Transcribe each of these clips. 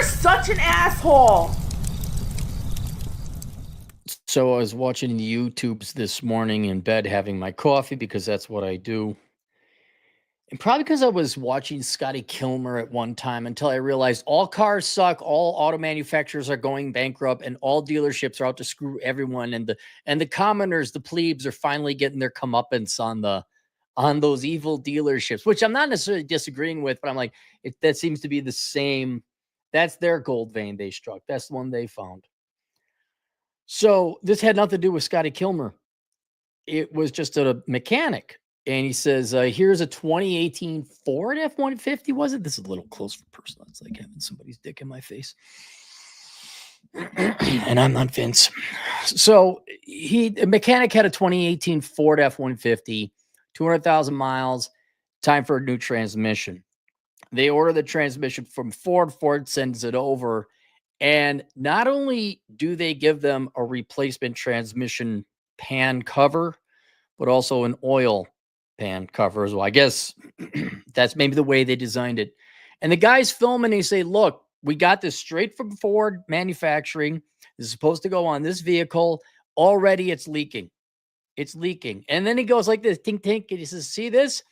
You're such an asshole. So I was watching the YouTubes this morning in bed having my coffee because that's what I do. And probably because I was watching Scotty Kilmer at one time until I realized all cars suck, all auto manufacturers are going bankrupt, and all dealerships are out to screw everyone. And the commoners, the plebes, are finally getting their comeuppance on those evil dealerships, which I'm not necessarily disagreeing with, but I'm like, that seems to be the same. That's their gold vein they struck. That's the one they found. So this had nothing to do with Scotty Kilmer. It was just a mechanic. And he says, here's a 2018 Ford F-150. Was it? This is a little close for personal. It's like having somebody's dick in my face. And I'm not Vince. So the mechanic had a 2018 Ford F-150, 200,000 miles, time for a new transmission. They order the transmission from Ford. Ford sends it over. And not only do they give them a replacement transmission pan cover, but also an oil pan cover as well. I guess that's maybe the way they designed it. And the guys film and they say, look, we got this straight from Ford manufacturing. This is supposed to go on this vehicle. Already it's leaking. It's leaking. And then he goes like this, tink, tink. And he says, see this?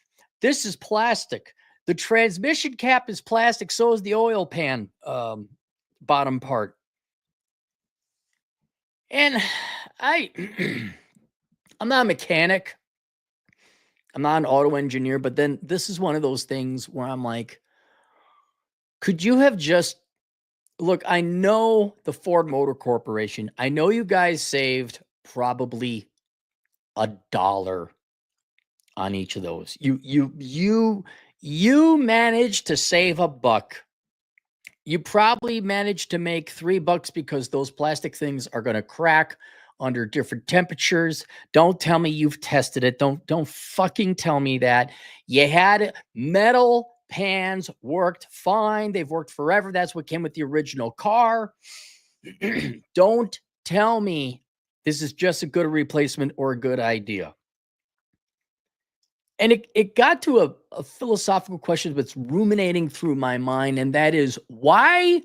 This is plastic. The transmission cap is plastic. So is the oil pan bottom part. And I'm not a mechanic. I'm not an auto engineer, but then this is one of those things where I'm like, could you have just look, I know the Ford Motor Corporation. I know you guys saved probably $1 on each of those. You managed to save $1. You probably managed to make $3 because those plastic things are going to crack under different temperatures. Don't tell me you've tested it. Don't fucking tell me that. You had metal pans, worked fine. They've worked forever. That's what came with the original car. Don't tell me this is just a good replacement or a good idea. And it got to a philosophical question that's ruminating through my mind, and that is, why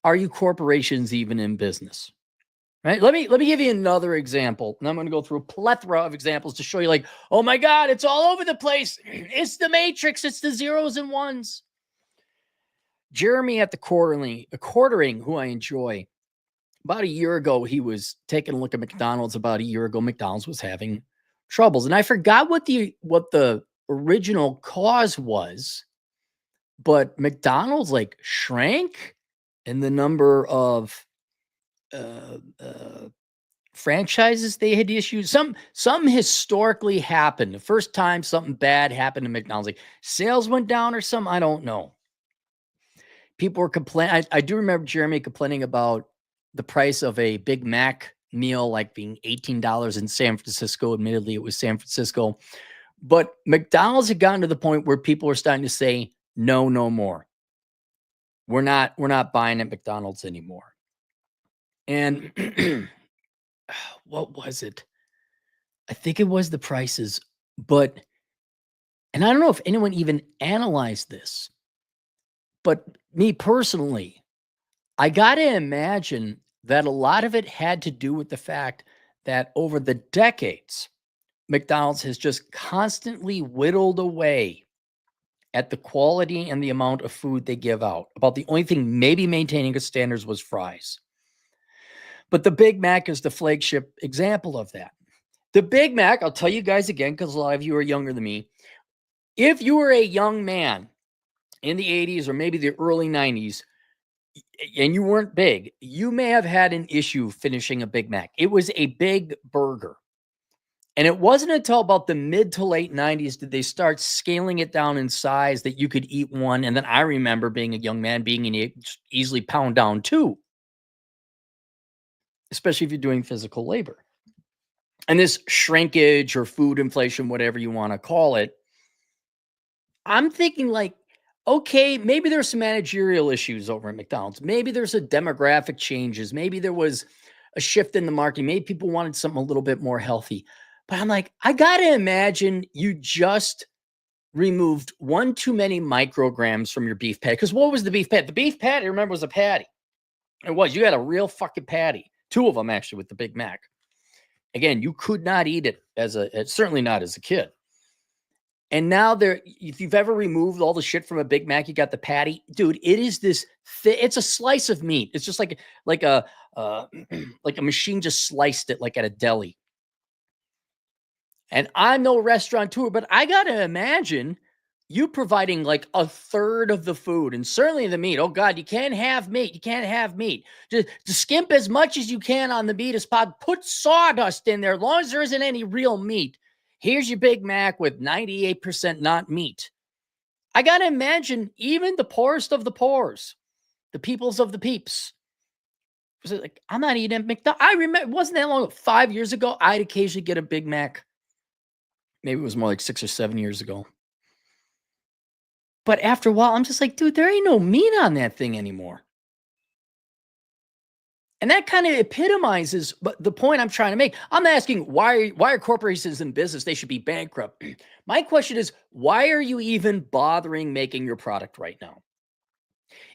are you corporations even in business? Right? Let me give you another example. And I'm going to go through a plethora of examples to show you, like, oh my God, it's all over the place. It's the matrix. It's the zeros and ones. Jeremy at the quartering, who I enjoy. About a year ago, he was taking a look at McDonald's. About a year ago, McDonald's was having troubles. And I forgot what the original cause was, but McDonald's like shrank in the number of franchises they had issued. Some historically happened. The first time something bad happened to McDonald's, like sales went down or something, I don't know. People were complaining. I do remember Jeremy complaining about the price of a Big Mac meal like being $18 in San Francisco. Admittedly, it was San Francisco. But McDonald's had gotten to the point where people were starting to say, no more. We're not buying at McDonald's anymore. And what was it? I think it was the prices. And I don't know if anyone even analyzed this, but me personally, I got to imagine that a lot of it had to do with the fact that over the decades, McDonald's has just constantly whittled away at the quality and the amount of food they give out. About the only thing maybe maintaining its standards was fries. But the Big Mac is the flagship example of that. The Big Mac, I'll tell you guys again, because a lot of you are younger than me. If you were a young man in the 80s or maybe the early 90s, and you weren't big, you may have had an issue finishing a Big Mac. It was a big burger. And it wasn't until about the mid to late 90s did they start scaling it down in size that you could eat one. And then I remember being a young man being easily pound down two, especially if you're doing physical labor. And this shrinkage or food inflation, whatever you want to call it, I'm thinking like, okay, maybe there's some managerial issues over at McDonald's. Maybe there's a demographic changes. Maybe there was a shift in the market. Maybe people wanted something a little bit more healthy. But I'm like, I got to imagine you just removed one too many micrograms from your beef patty. Because what was the beef patty? The beef patty, remember, was a patty. It was. You had a real fucking patty. Two of them, actually, with the Big Mac. Again, you could not eat it certainly not as a kid. And now if you've ever removed all the shit from a Big Mac, you got the patty, dude. It is this. It's a slice of meat. It's just like a like a machine just sliced it like at a deli. And I'm no restaurateur, but I gotta imagine you providing like a third of the food and certainly the meat. Oh God, you can't have meat. You can't have meat. Just skimp as much as you can on the meat as possible. Put sawdust in there, as long as there isn't any real meat. Here's your Big Mac with 98% not meat. I got to imagine even the poorest of the poors, the peoples of the peeps, was like, I'm not eating at McDonald's. I remember, it wasn't that long, 5 years ago, I'd occasionally get a Big Mac. Maybe it was more like 6 or 7 years ago. But after a while, I'm just like, dude, there ain't no meat on that thing anymore. And that kind of epitomizes the point I'm trying to make. I'm asking why are corporations in business? They should be bankrupt. My question is, why are you even bothering making your product right now?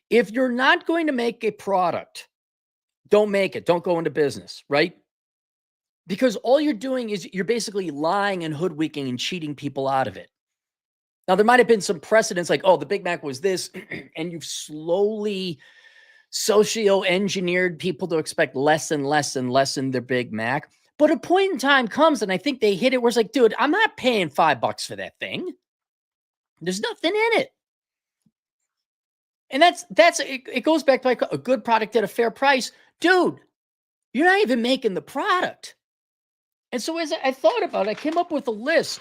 If you're not going to make a product, don't make it. Don't go into business, right? Because all you're doing is you're basically lying and hoodwinking and cheating people out of it. Now, there might have been some precedents like, oh, the Big Mac was this, and you've slowly socio-engineered people to expect less and less and less in their Big Mac. But a point in time comes, and I think they hit it where it's like, dude, I'm not paying $5 for that thing. There's nothing in it. And it goes back to like a good product at a fair price. Dude, you're not even making the product. And so as I thought about it, I came up with a list.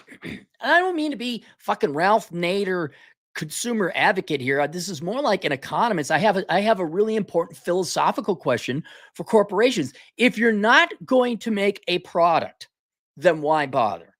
I don't mean to be fucking Ralph Nader consumer advocate here. This is more like an economist. I have a really important philosophical question for corporations. If you're not going to make a product, then why bother?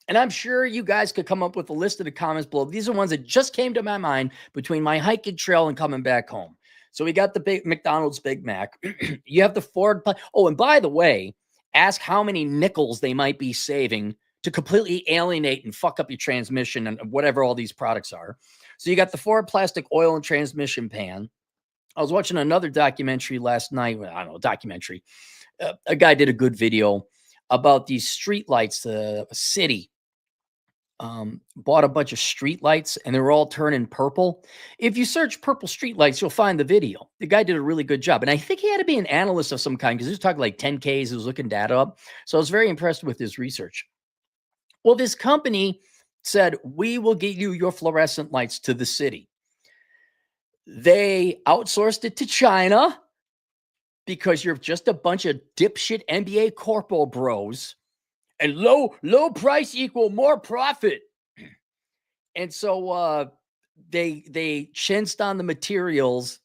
And I'm sure you guys could come up with a list of the comments below. These are ones that just came to my mind between my hiking trail and coming back home. So we got the McDonald's Big Mac. You have the Ford. Oh, and by the way, ask how many nickels they might be saving to completely alienate and fuck up your transmission and whatever all these products are. So you got the Ford plastic oil and transmission pan. I was watching another documentary last night. I don't know, documentary. A guy did a good video about these street lights. A city bought a bunch of street lights and they were all turning purple. If you search purple street lights, you'll find the video. The guy did a really good job. And I think he had to be an analyst of some kind because he was talking like 10Ks. He was looking data up. So I was very impressed with his research. Well, this company said, we will get you your fluorescent lights to the city. They outsourced it to China because you're just a bunch of dipshit NBA corpo bros. And low price equal more profit. And so they chinsed on the materials,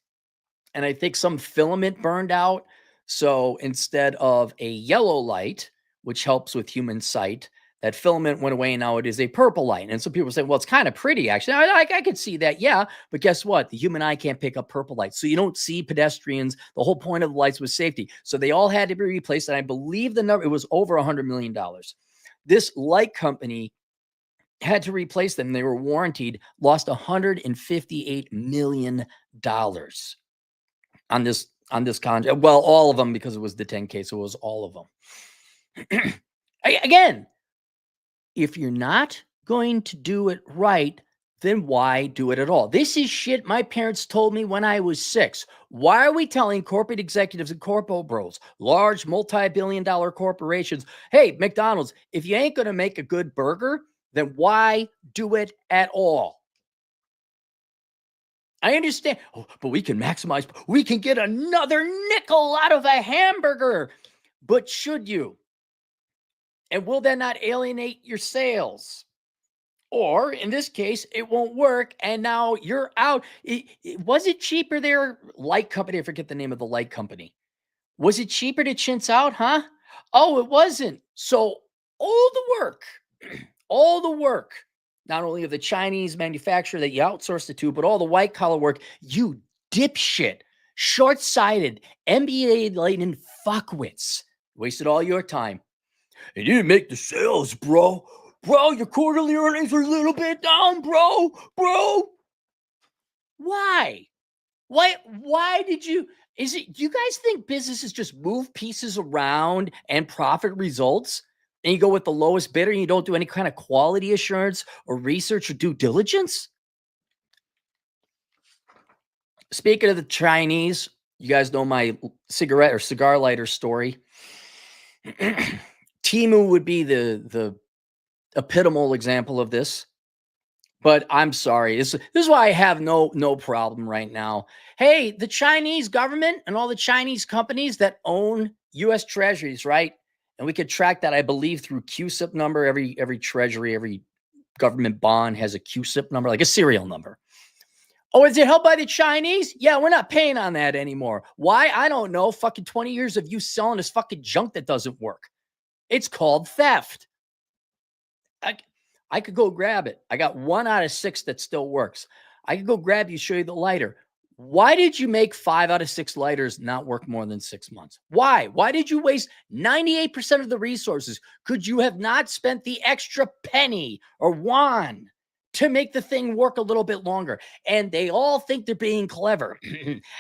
and I think some filament burned out. So instead of a yellow light, which helps with human sight, that filament went away, and now it is a purple light. And so people say, well, it's kind of pretty, actually. I could see that, yeah. But guess what? The human eye can't pick up purple lights. So you don't see pedestrians. The whole point of the lights was safety. So they all had to be replaced. And I believe the number, it was over $100 million. This light company had to replace them. They were warranted, lost $158 million on this contract. Well, all of them, because it was the 10K. So it was all of them. Again, if you're not going to do it right, then why do it at all? This is shit my parents told me when I was 6. Why are we telling corporate executives and corpo bros, large multi-billion-dollar corporations, hey, McDonald's, if you ain't going to make a good burger, then why do it at all? I understand, but we can maximize, we can get another nickel out of a hamburger. But should you? And will that not alienate your sales? Or in this case, it won't work, and now you're out. Was it cheaper there? Light company, I forget the name of the light company. Was it cheaper to chintz out, huh? Oh, it wasn't. So all the work, not only of the Chinese manufacturer that you outsourced it to, but all the white collar work, you dipshit, short-sighted, MBA-laden fuckwits, wasted all your time. It didn't make the sales, bro. bro, your quarterly earnings are a little bit down, bro. Why? Why did you? Do you guys think businesses just move pieces around and profit results? And you go with the lowest bidder and you don't do any kind of quality assurance or research or due diligence? Speaking of the Chinese, you guys know my cigarette or cigar lighter story. Timu would be the epitomal example of this. But I'm sorry. This is why I have no problem right now. Hey, the Chinese government and all the Chinese companies that own U.S. treasuries, right? And we could track that, I believe, through QSIP number. Every treasury, every government bond has a QSIP number, like a serial number. Oh, is it held by the Chinese? Yeah, we're not paying on that anymore. Why? I don't know. Fucking 20 years of you selling this fucking junk that doesn't work. It's called theft. I could go grab it. I got 1 out of 6 that still works. I could go grab you, show you the lighter. Why did you make 5 out of 6 lighters not work more than 6 months? Why? Why did you waste 98% of the resources? Could you have not spent the extra penny or yuan to make the thing work a little bit longer? And they all think they're being clever.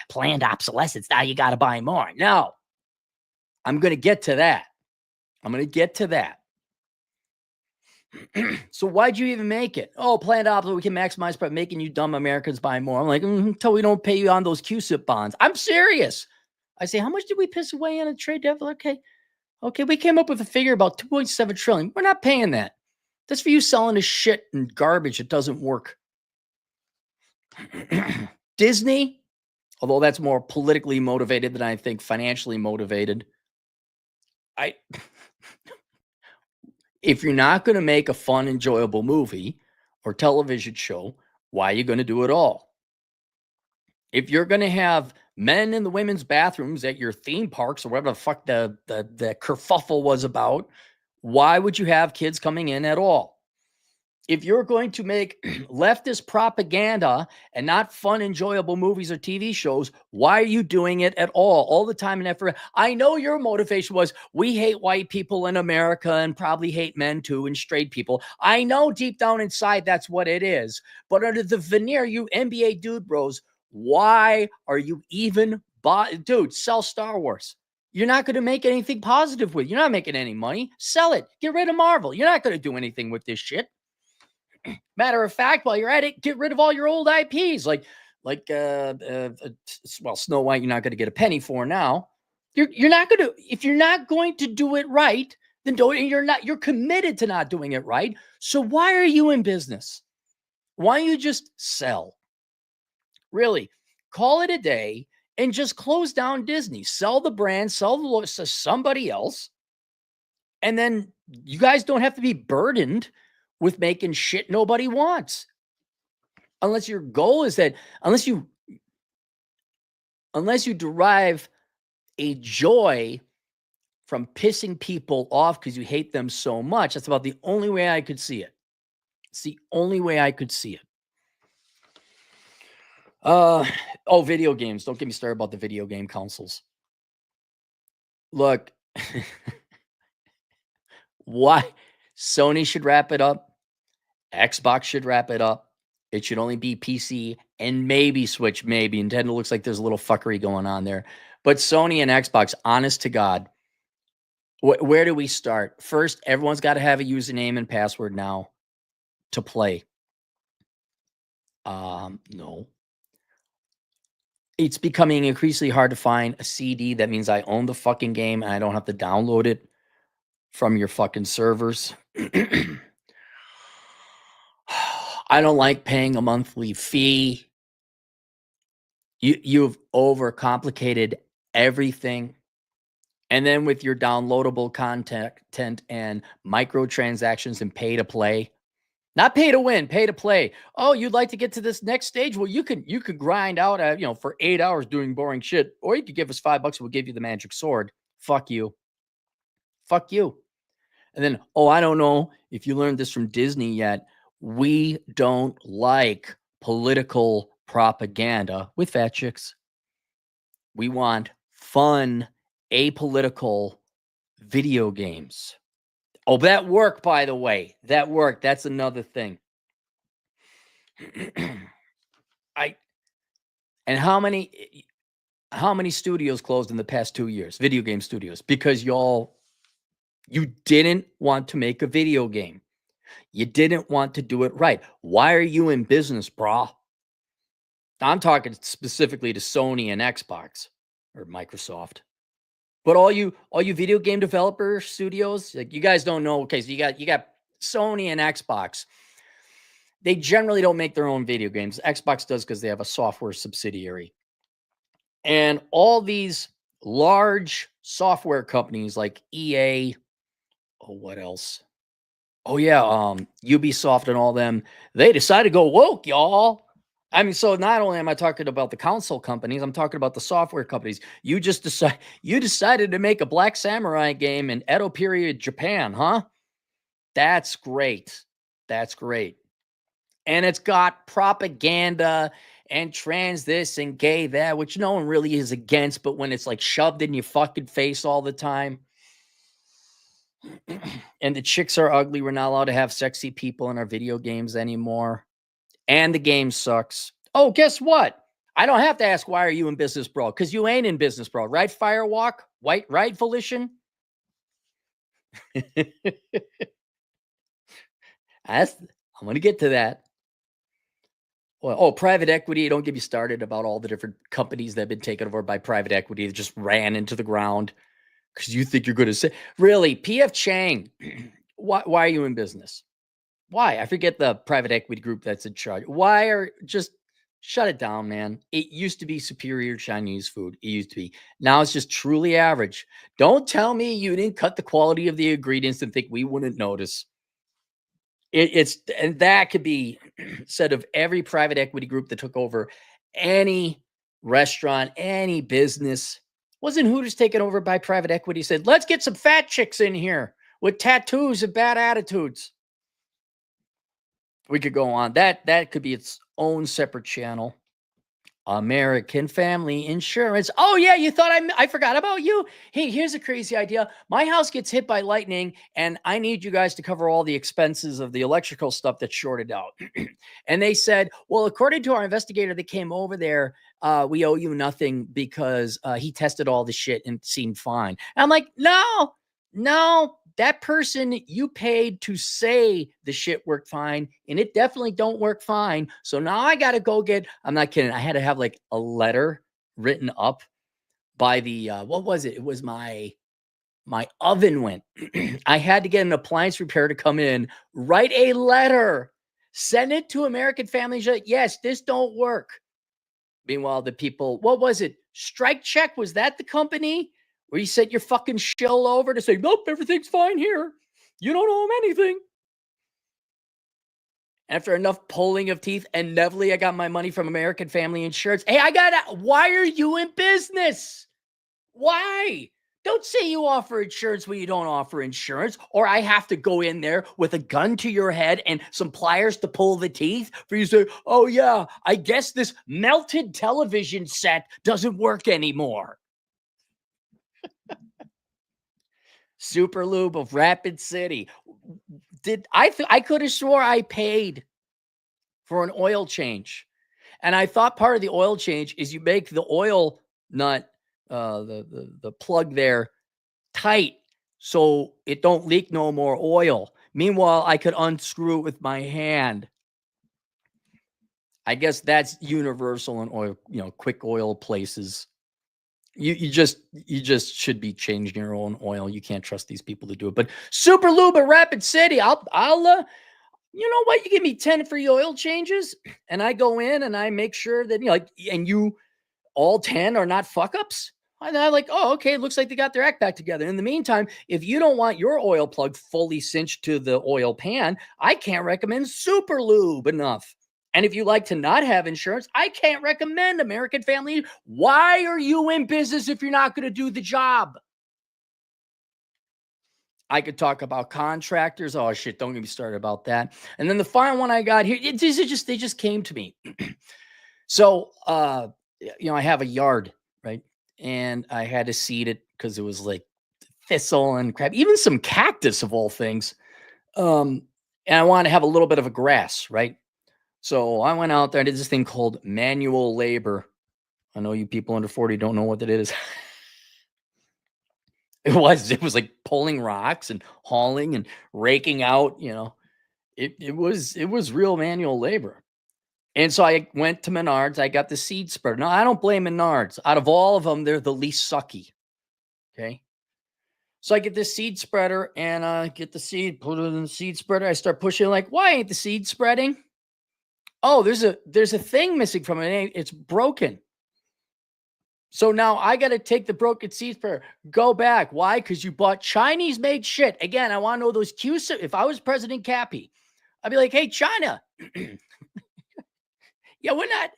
Planned obsolescence. Now you got to buy more. No, I'm going to get to that. So why'd you even make it? Oh, planned opposite. We can maximize by making you dumb Americans buy more. I'm like, until we don't pay you on those QSIP bonds. I'm serious. I say, how much did we piss away on a trade deficit? Okay. We came up with a figure about 2.7 trillion. We're not paying that. That's for you selling this shit and garbage that doesn't work. Disney, although that's more politically motivated than I think financially motivated. If you're not going to make a fun, enjoyable movie or television show, why are you going to do it all? If you're going to have men in the women's bathrooms at your theme parks or whatever the fuck the kerfuffle was about, why would you have kids coming in at all? If you're going to make leftist propaganda and not fun, enjoyable movies or TV shows, why are you doing it at all the time and effort? I know your motivation was we hate white people in America and probably hate men too and straight people. I know deep down inside that's what it is. But under the veneer, you NBA dude bros, why are you even dude, sell Star Wars. You're not going to make anything positive with it. You're not making any money. Sell it. Get rid of Marvel. You're not going to do anything with this shit. Matter of fact, while you're at it, get rid of all your old IPs, like Snow White. You're not going to get a penny for now. You're not going to, if you're not going to do it right, then don't. And you're committed to not doing it right. So why are you in business? Why don't you just sell? Really, call it a day and just close down Disney. Sell the brand, sell the logo to somebody else, and then you guys don't have to be burdened with making shit nobody wants. Unless your goal is that, unless you derive a joy from pissing people off because you hate them so much, that's about the only way I could see it. It's the only way I could see it. Video games. Don't get me started about the video game consoles. Look, why Sony should wrap it up. Xbox should wrap it up. It should only be PC and maybe Switch, maybe. Nintendo looks like there's a little fuckery going on there. But Sony and Xbox, honest to God, where do we start? First, everyone's got to have a username and password now to play. No. It's becoming increasingly hard to find a CD. That means I own the fucking game and I don't have to download it from your fucking servers. I don't like paying a monthly fee. You've overcomplicated everything. And then with your downloadable content and microtransactions and pay to play, not pay to win, pay to play. Oh, you'd like to get to this next stage? Well, you could grind out for 8 hours doing boring shit, or you could give us $5. We'll give you the magic sword. Fuck you. And then, I don't know if you learned this from Disney yet. We don't like political propaganda with fat chicks. We want fun, apolitical video games. Oh, that worked, by the way. That worked. That's another thing. I and how many studios closed in the past 2 years? Video game studios, because you didn't want to make a video game. You didn't want to do it right. Why are you in business, brah? I'm talking specifically to Sony and Xbox or Microsoft. But all you video game developer studios, like, you guys don't know. Okay, so you got Sony and Xbox. They generally don't make their own video games. Xbox does because they have a software subsidiary. And all these large software companies like EA, oh, what else? Oh yeah, Ubisoft and all them, they decided to go woke, y'all. I mean, so not only am I talking about the console companies, I'm talking about the software companies. You decided to make a Black Samurai game in Edo period Japan, huh? That's great. That's great. And it's got propaganda and trans this and gay that, which no one really is against, but when it's like shoved in your fucking face all the time, and the chicks are ugly, we're not allowed to have sexy people in our video games anymore, and the game sucks. Oh, guess what? I don't have to ask, why are you in business, bro? Because you ain't in business, bro. Right, Firewalk? Right, Volition? I'm going to get to that. Well, oh, private equity. Don't get me started about all the different companies that have been taken over by private equity that just ran into the ground because you think you're going to say, really, P.F. Chang, why are you in business? Why? I forget the private equity group that's in charge. Just shut it down, man. It used to be superior Chinese food. It used to be. Now it's just truly average. Don't tell me you didn't cut the quality of the ingredients and think we wouldn't notice. And that could be said of every private equity group that took over any restaurant, any business. Wasn't Hooters taken over by private equity? Said, let's get some fat chicks in here with tattoos and bad attitudes. We could go on. That could be its own separate channel. American Family Insurance. Oh yeah, you thought I forgot about you? Hey, here's a crazy idea. My house gets hit by lightning and I need you guys to cover all the expenses of the electrical stuff that's shorted out. And they said, well, according to our investigator that came over there, we owe you nothing because he tested all the shit and it seemed fine. And I'm like, no, that person you paid to say the shit worked fine, and it definitely don't work fine. So now I got to go I'm not kidding. I had to have like a letter written up by the, what was it? It was my oven went. I had to get an appliance repair to come in, write a letter, send it to American Family. Yes, this don't work. Meanwhile, the people, what was it? Strike Check, was that the company where you sent your fucking shill over to say, nope, everything's fine here. You don't owe them anything. After enough pulling of teeth, and inevitably I got my money from American Family Insurance. Hey, why are you in business? Why? Don't say you offer insurance when you don't offer insurance, or I have to go in there with a gun to your head and some pliers to pull the teeth for you to say, oh yeah, I guess this melted television set doesn't work anymore. Super Lube of Rapid City. I could have swore I paid for an oil change. And I thought part of the oil change is you make the oil nut, the plug there, tight so it don't leak no more oil. Meanwhile, I could unscrew it with my hand. I guess that's universal in oil, quick oil places. You just should be changing your own oil. You can't trust these people to do it. But Super Lube at Rapid City, I'll you know what? You give me 10 free oil changes, and I go in and I make sure that and you all 10 are not fuck ups. And I'm like, oh, okay, it looks like they got their act back together. In the meantime, if you don't want your oil plug fully cinched to the oil pan, I can't recommend Super Lube enough. And if you like to not have insurance, I can't recommend American Family. Why are you in business if you're not going to do the job? I could talk about contractors. Oh shit, don't get me started about that. And then the final one I got here, they just came to me. So, I have a yard, right? And I had to seed it because it was like thistle and crap, even some cactus of all things. And I want to have a little bit of a grass, right? So I went out there and did this thing called manual labor. I know you people under 40 don't know what that is. It was like pulling rocks and hauling and raking out, it was real manual labor. And so I went to Menards, I got the seed spreader. Now I don't blame Menards. Out of all of them, they're the least sucky. Okay. So I get this seed spreader and I get the seed, put it in the seed spreader. I start pushing like, why ain't the seed spreading? Oh, there's a thing missing from it. It's broken. So now I got to take the broken seed spreader, go back. Why? Because you bought Chinese made shit. Again, I want to know those cues. If I was President Cappy, I'd be like, hey, China. Yeah, we're not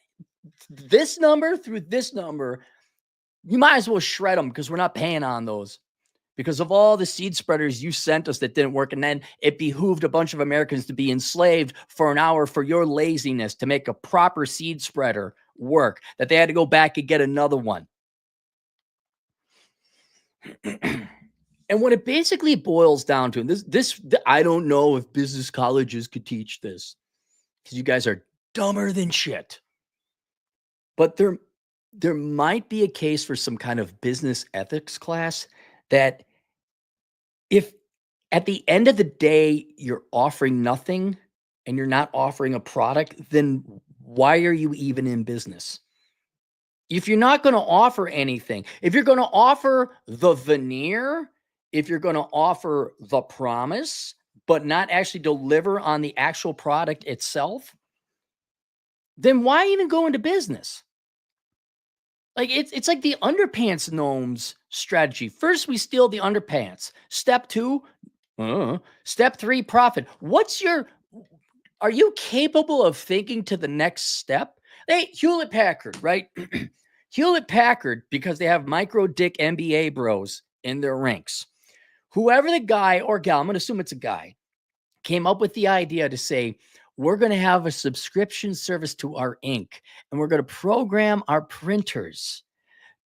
this number through this number. You might as well shred them because we're not paying on those. Because of all the seed spreaders you sent us that didn't work. And then it behooved a bunch of Americans to be enslaved for an hour for your laziness to make a proper seed spreader work, that they had to go back and get another one. And what it basically boils down to, and this I don't know if business colleges could teach this because you guys are dumber than shit. But there might be a case for some kind of business ethics class that if at the end of the day you're offering nothing and you're not offering a product, then why are you even in business? If you're not going to offer anything, if you're going to offer the veneer, if you're going to offer the promise, but not actually deliver on the actual product itself, then why even go into business? Like it's like the underpants gnomes strategy. First, we steal the underpants. Step 2, step 3, profit. Are you capable of thinking to the next step? Hey, Hewlett Packard, right? Hewlett Packard, because they have micro dick MBA bros in their ranks. Whoever the guy or gal, I'm going to assume it's a guy, came up with the idea to say, we're going to have a subscription service to our ink, and we're going to program our printers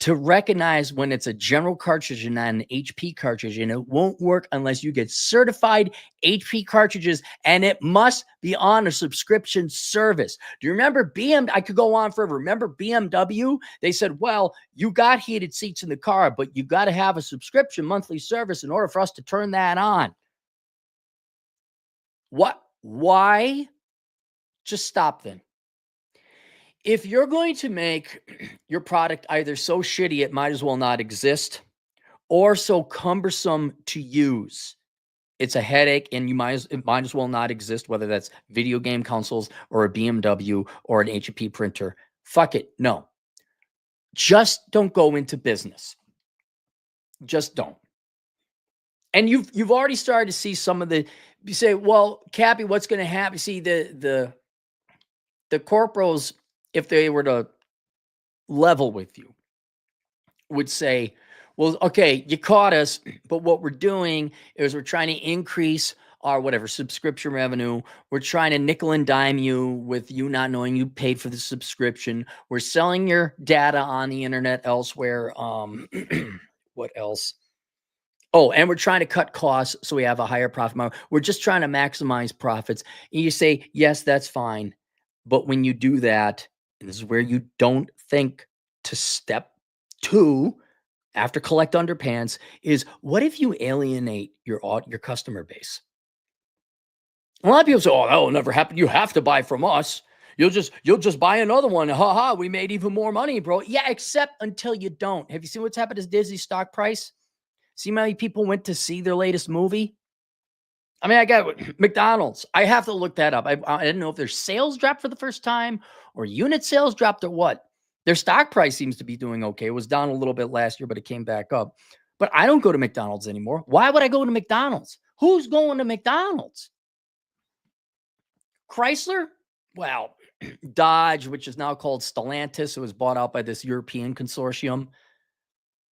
to recognize when it's a general cartridge and not an HP cartridge. And it won't work unless you get certified HP cartridges, and it must be on a subscription service. Do you remember I could go on forever. Remember BMW? They said, well, you got heated seats in the car, but you got to have a subscription monthly service in order for us to turn that on. What? Why? Just stop then. If you're going to make your product either so shitty it might as well not exist, or so cumbersome to use, it's a headache and it might as well not exist, whether that's video game consoles or a BMW or an HP printer, fuck it. No. Just don't go into business. Just don't. And you've already started to see some of you say, well, Cappy, what's going to happen? See, the corporals, if they were to level with you, would say, well, okay, you caught us, but what we're doing is we're trying to increase our whatever subscription revenue. We're trying to nickel and dime you with you not knowing you paid for the subscription. We're selling your data on the internet elsewhere. What else? Oh, and we're trying to cut costs so we have a higher profit margin. We're just trying to maximize profits. And you say, yes, that's fine. But when you do that, and this is where you don't think to step 2 after collect underpants, is what if you alienate your customer base? A lot of people say, oh, that will never happen. You have to buy from us. You'll just buy another one. Ha ha, we made even more money, bro. Yeah, except until you don't. Have you seen what's happened to Disney's stock price? See how many people went to see their latest movie? I mean, I got McDonald's. I have to look that up. I didn't know if their sales dropped for the first time or unit sales dropped or what. Their stock price seems to be doing okay. It was down a little bit last year, but it came back up. But I don't go to McDonald's anymore. Why would I go to McDonald's? Who's going to McDonald's? Chrysler? Well, Dodge, which is now called Stellantis, it was bought out by this European consortium.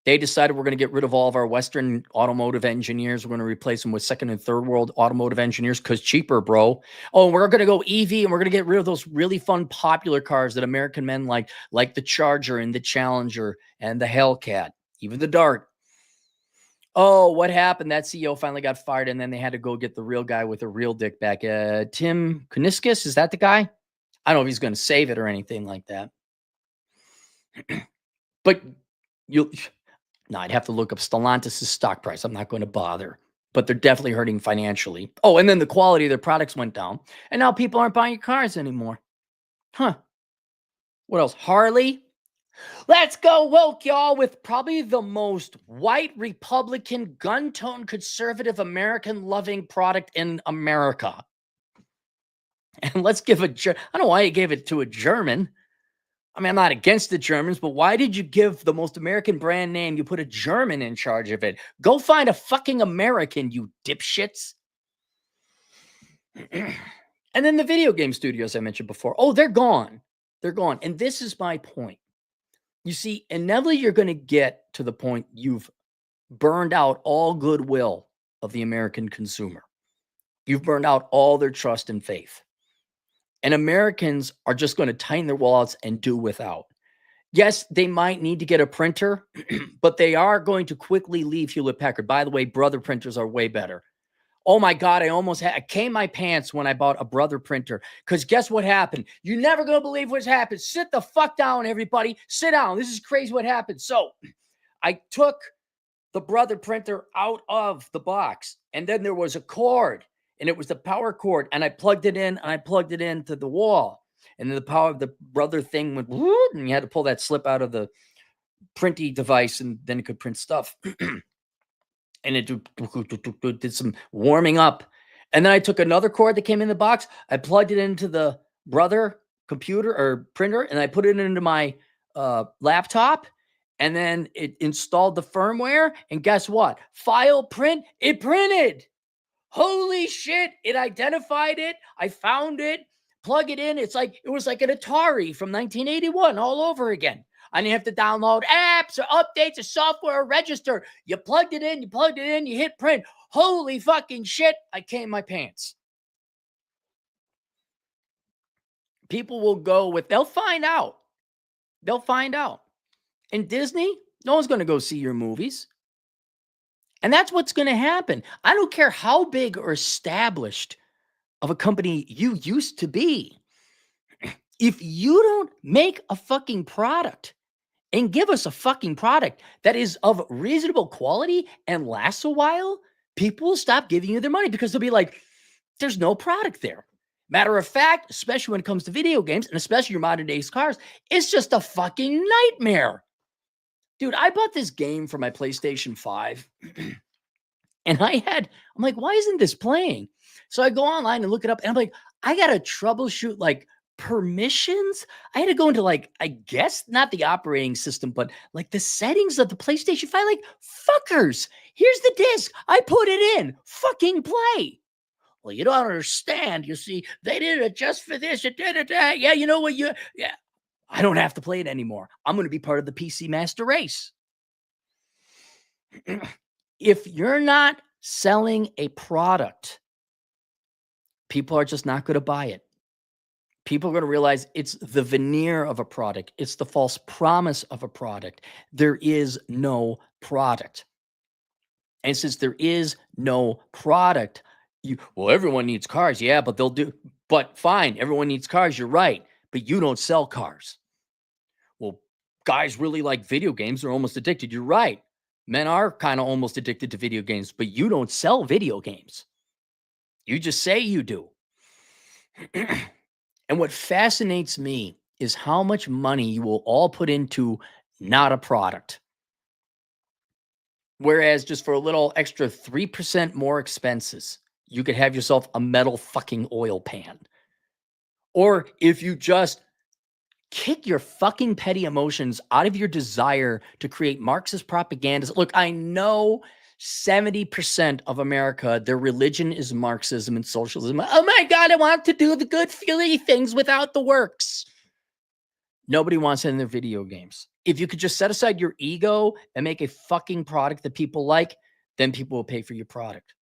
They decided we're going to get rid of all of our Western automotive engineers. We're going to replace them with second and third world automotive engineers because cheaper, bro. Oh, and we're going to go EV and we're going to get rid of those really fun, popular cars that American men like the Charger and the Challenger and the Hellcat, even the Dart. Oh, what happened? That CEO finally got fired, and then they had to go get the real guy with a real dick back. Tim Kuniskis, is that the guy? I don't know if he's going to save it or anything like that. But I'd have to look up Stellantis' stock price. I'm not going to bother. But they're definitely hurting financially. Oh, and then the quality of their products went down. And now people aren't buying your cars anymore. Huh. What else? Harley? Let's go woke, y'all, with probably the most white Republican, gun-tone, conservative, American-loving product in America. And let's give I don't know why you gave it to a German. I mean, I'm not against the Germans, but why did you give the most American brand name? You put a German in charge of it. Go find a fucking American, you dipshits. And then the video game studios I mentioned before. Oh, they're gone. They're gone. And this is my point. You see, inevitably, you're going to get to the point you've burned out all goodwill of the American consumer. You've burned out all their trust and faith. And Americans are just going to tighten their wallets and do without. Yes, they might need to get a printer, but they are going to quickly leave Hewlett-Packard. By the way, Brother printers are way better. Oh my God, I came my pants when I bought a Brother printer. Because guess what happened? You're never going to believe what's happened. Sit the fuck down, everybody. Sit down. This is crazy what happened. So I took the Brother printer out of the box. And then there was a cord. And it was the power cord. And I plugged it in. And I plugged it into the wall. And then the power of the Brother thing went, and you had to pull that slip out of the printy device. And then it could print stuff. And it did some warming up. And then I took another cord that came in the box. I plugged it into the Brother computer or printer, and I put it into my laptop. And then it installed the firmware. And guess what? File print, it printed. Holy shit. It identified it. I found it. Plug it in. It was like an Atari from 1981 all over again. I didn't have to download apps or updates or software or register. You plugged it in, you hit print. Holy fucking shit, I came my pants. People will go with, they'll find out. They'll find out. In Disney, no one's going to go see your movies. And that's what's going to happen. I don't care how big or established of a company you used to be. If you don't make a fucking product and give us a fucking product that is of reasonable quality and lasts a while, people will stop giving you their money because they'll be like, there's no product there. Matter of fact, especially when it comes to video games and especially your modern day cars, it's just a fucking nightmare. Dude, I bought this game for my PlayStation 5 and I'm like, why isn't this playing? So I go online and look it up and I'm like, I got to troubleshoot like permissions. I had to go into I guess not the operating system, but like the settings of the PlayStation 5. Like, fuckers, here's the disc. I put it in. Fucking play. Well, you don't understand. You see, they did it just for this. Yeah, you know what? Yeah, I don't have to play it anymore. I'm going to be part of the PC Master Race. If you're not selling a product, people are just not going to buy it. People are going to realize it's the veneer of a product. It's the false promise of a product. There is no product. And since there is no product, everyone needs cars. Yeah, but fine, everyone needs cars. You're right. But you don't sell cars. Well, guys really like video games. They're almost addicted. You're right. Men are kind of almost addicted to video games, but you don't sell video games. You just say you do. And what fascinates me is how much money you will all put into not a product. Whereas just for a little extra 3% more expenses, you could have yourself a metal fucking oil pan. Or if you just kick your fucking petty emotions out of your desire to create Marxist propaganda. Look, I know 70% of America, their religion is Marxism and socialism. Oh my God, I want to do the good feely things without the works. Nobody wants it in their video games. If you could just set aside your ego and make a fucking product that people like, then people will pay for your product.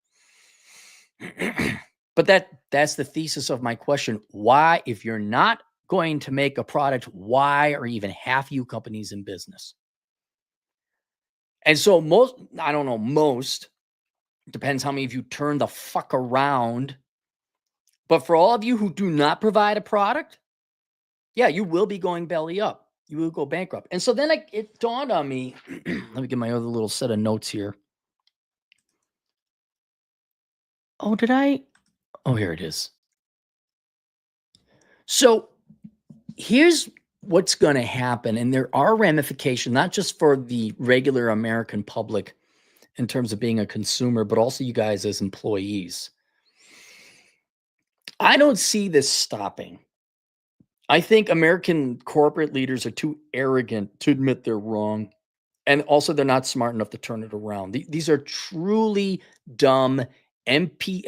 But that's the thesis of my question. Why, if you're not going to make a product, why are even half you companies in business? And so I don't know, most, depends how many of you turn the fuck around. But for all of you who do not provide a product, yeah, you will be going belly up. You will go bankrupt. And so then it dawned on me, let me get my other little set of notes here. Oh, did I? Oh, here it is. So here's what's going to happen. And there are ramifications, not just for the regular American public in terms of being a consumer, but also you guys as employees. I don't see this stopping. I think American corporate leaders are too arrogant to admit they're wrong. And also, they're not smart enough to turn it around. These are truly dumb NPC,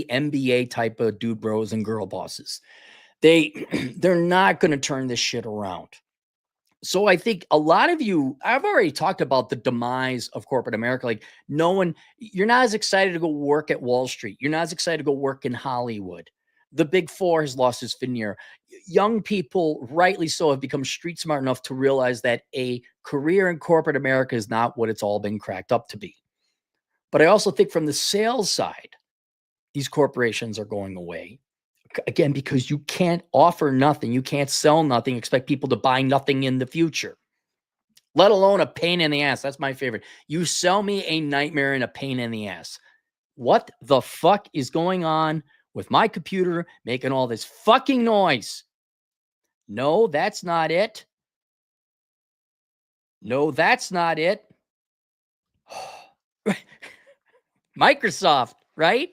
MBA type of dude bros and girl bosses. They're not going to turn this shit around. So I think a lot of you, I've already talked about the demise of corporate America. Like you're not as excited to go work at Wall Street. You're not as excited to go work in Hollywood. The big four has lost its veneer. Young people, rightly so, have become street smart enough to realize that a career in corporate America is not what it's all been cracked up to be. But I also think from the sales side, these corporations are going away. Again, because you can't offer nothing, you can't sell nothing, expect people to buy nothing in the future, let alone a pain in the ass. That's my favorite. You sell me a nightmare and a pain in the ass. What the fuck is going on with my computer making all this fucking noise? No, that's not it. No, that's not it. Microsoft, right?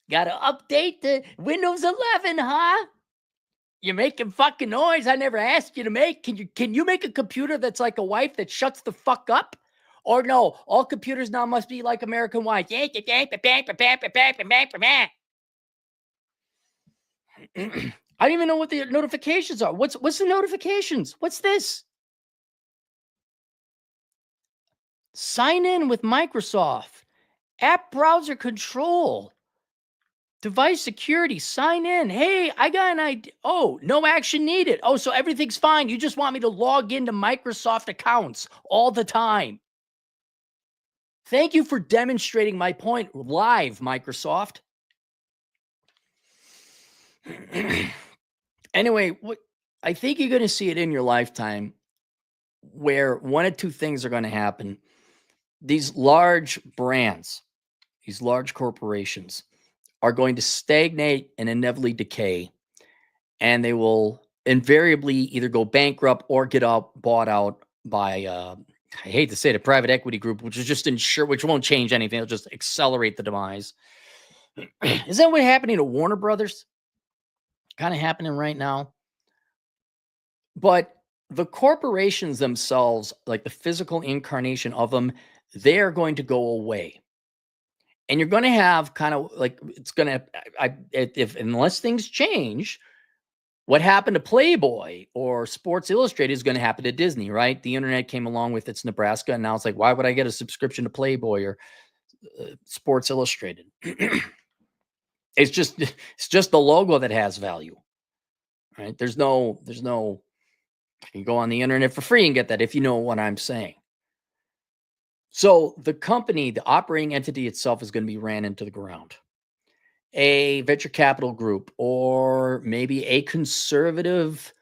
Got to update the Windows 11, huh? You're making fucking noise I never asked you to make. Can you make a computer that's like a wife that shuts the fuck up? Or no, all computers now must be like American wives. I don't even know what the notifications are. What's the notifications? What's this? Sign in with Microsoft. App browser control. Device security, sign in. Hey, I got an idea. Oh, no action needed. Oh, so everything's fine. You just want me to log into Microsoft accounts all the time. Thank you for demonstrating my point live, Microsoft. Anyway, I think you're going to see it in your lifetime where one of two things are going to happen. These large brands, these large corporations are going to stagnate and inevitably decay, and they will invariably either go bankrupt or get bought out by I hate to say it, a private equity group, which is just which won't change anything. It'll just accelerate the demise. Is that what's happening to Warner Brothers? Kind of happening right now. But the corporations themselves, like the physical incarnation of them, they are going to go away. And you're going to have kind of like, it's going to, unless things change, what happened to Playboy or Sports Illustrated is going to happen to Disney, right? The internet came along with its Nebraska, and now it's like, why would I get a subscription to Playboy or Sports Illustrated? It's just the logo that has value, right? There's no. You can go on the internet for free and get that if you know what I'm saying. So the company, the operating entity itself, is going to be ran into the ground. A venture capital group, or maybe a conservative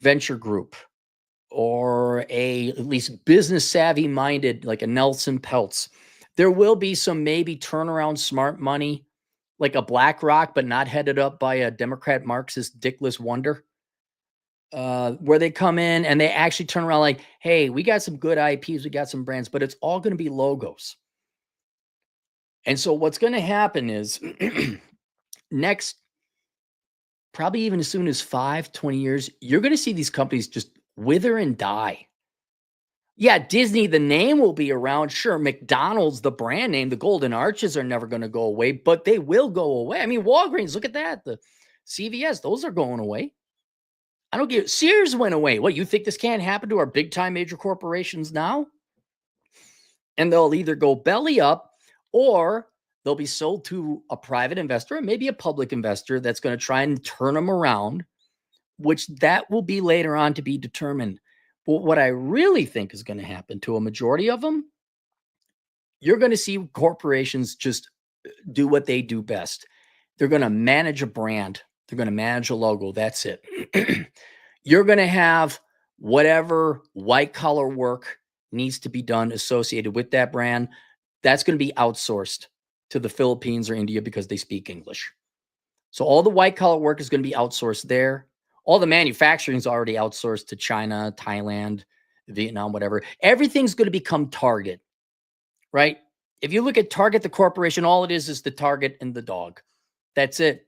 venture group, or at least business savvy minded, like a Nelson Peltz. There will be some maybe turnaround smart money, like a BlackRock, but not headed up by a Democrat Marxist dickless wonder, where they come in and they actually turn around like, hey, we got some good IPs, we got some brands, but it's all going to be logos. And so what's going to happen is next, probably even as soon as 5-20 years, you're going to see these companies just wither and die. Yeah, Disney, the name will be around. Sure, McDonald's, the brand name, the Golden Arches are never going to go away, but they will go away. I mean, Walgreens, look at that. The CVS, those are going away. I don't get Sears went away. What, you think this can't happen to our big time major corporations now? And they'll either go belly up or they'll be sold to a private investor and maybe a public investor that's going to try and turn them around, which that will be later on to be determined. But what I really think is going to happen to a majority of them, you're going to see corporations just do what they do best. They're going to manage a brand. They're going to manage a logo. That's it. You're going to have whatever white collar work needs to be done associated with that brand. That's going to be outsourced to the Philippines or India because they speak English. So all the white collar work is going to be outsourced there. All the manufacturing is already outsourced to China, Thailand, Vietnam, whatever. Everything's going to become Target, right? If you look at Target, the corporation, all it is the Target and the dog. That's it.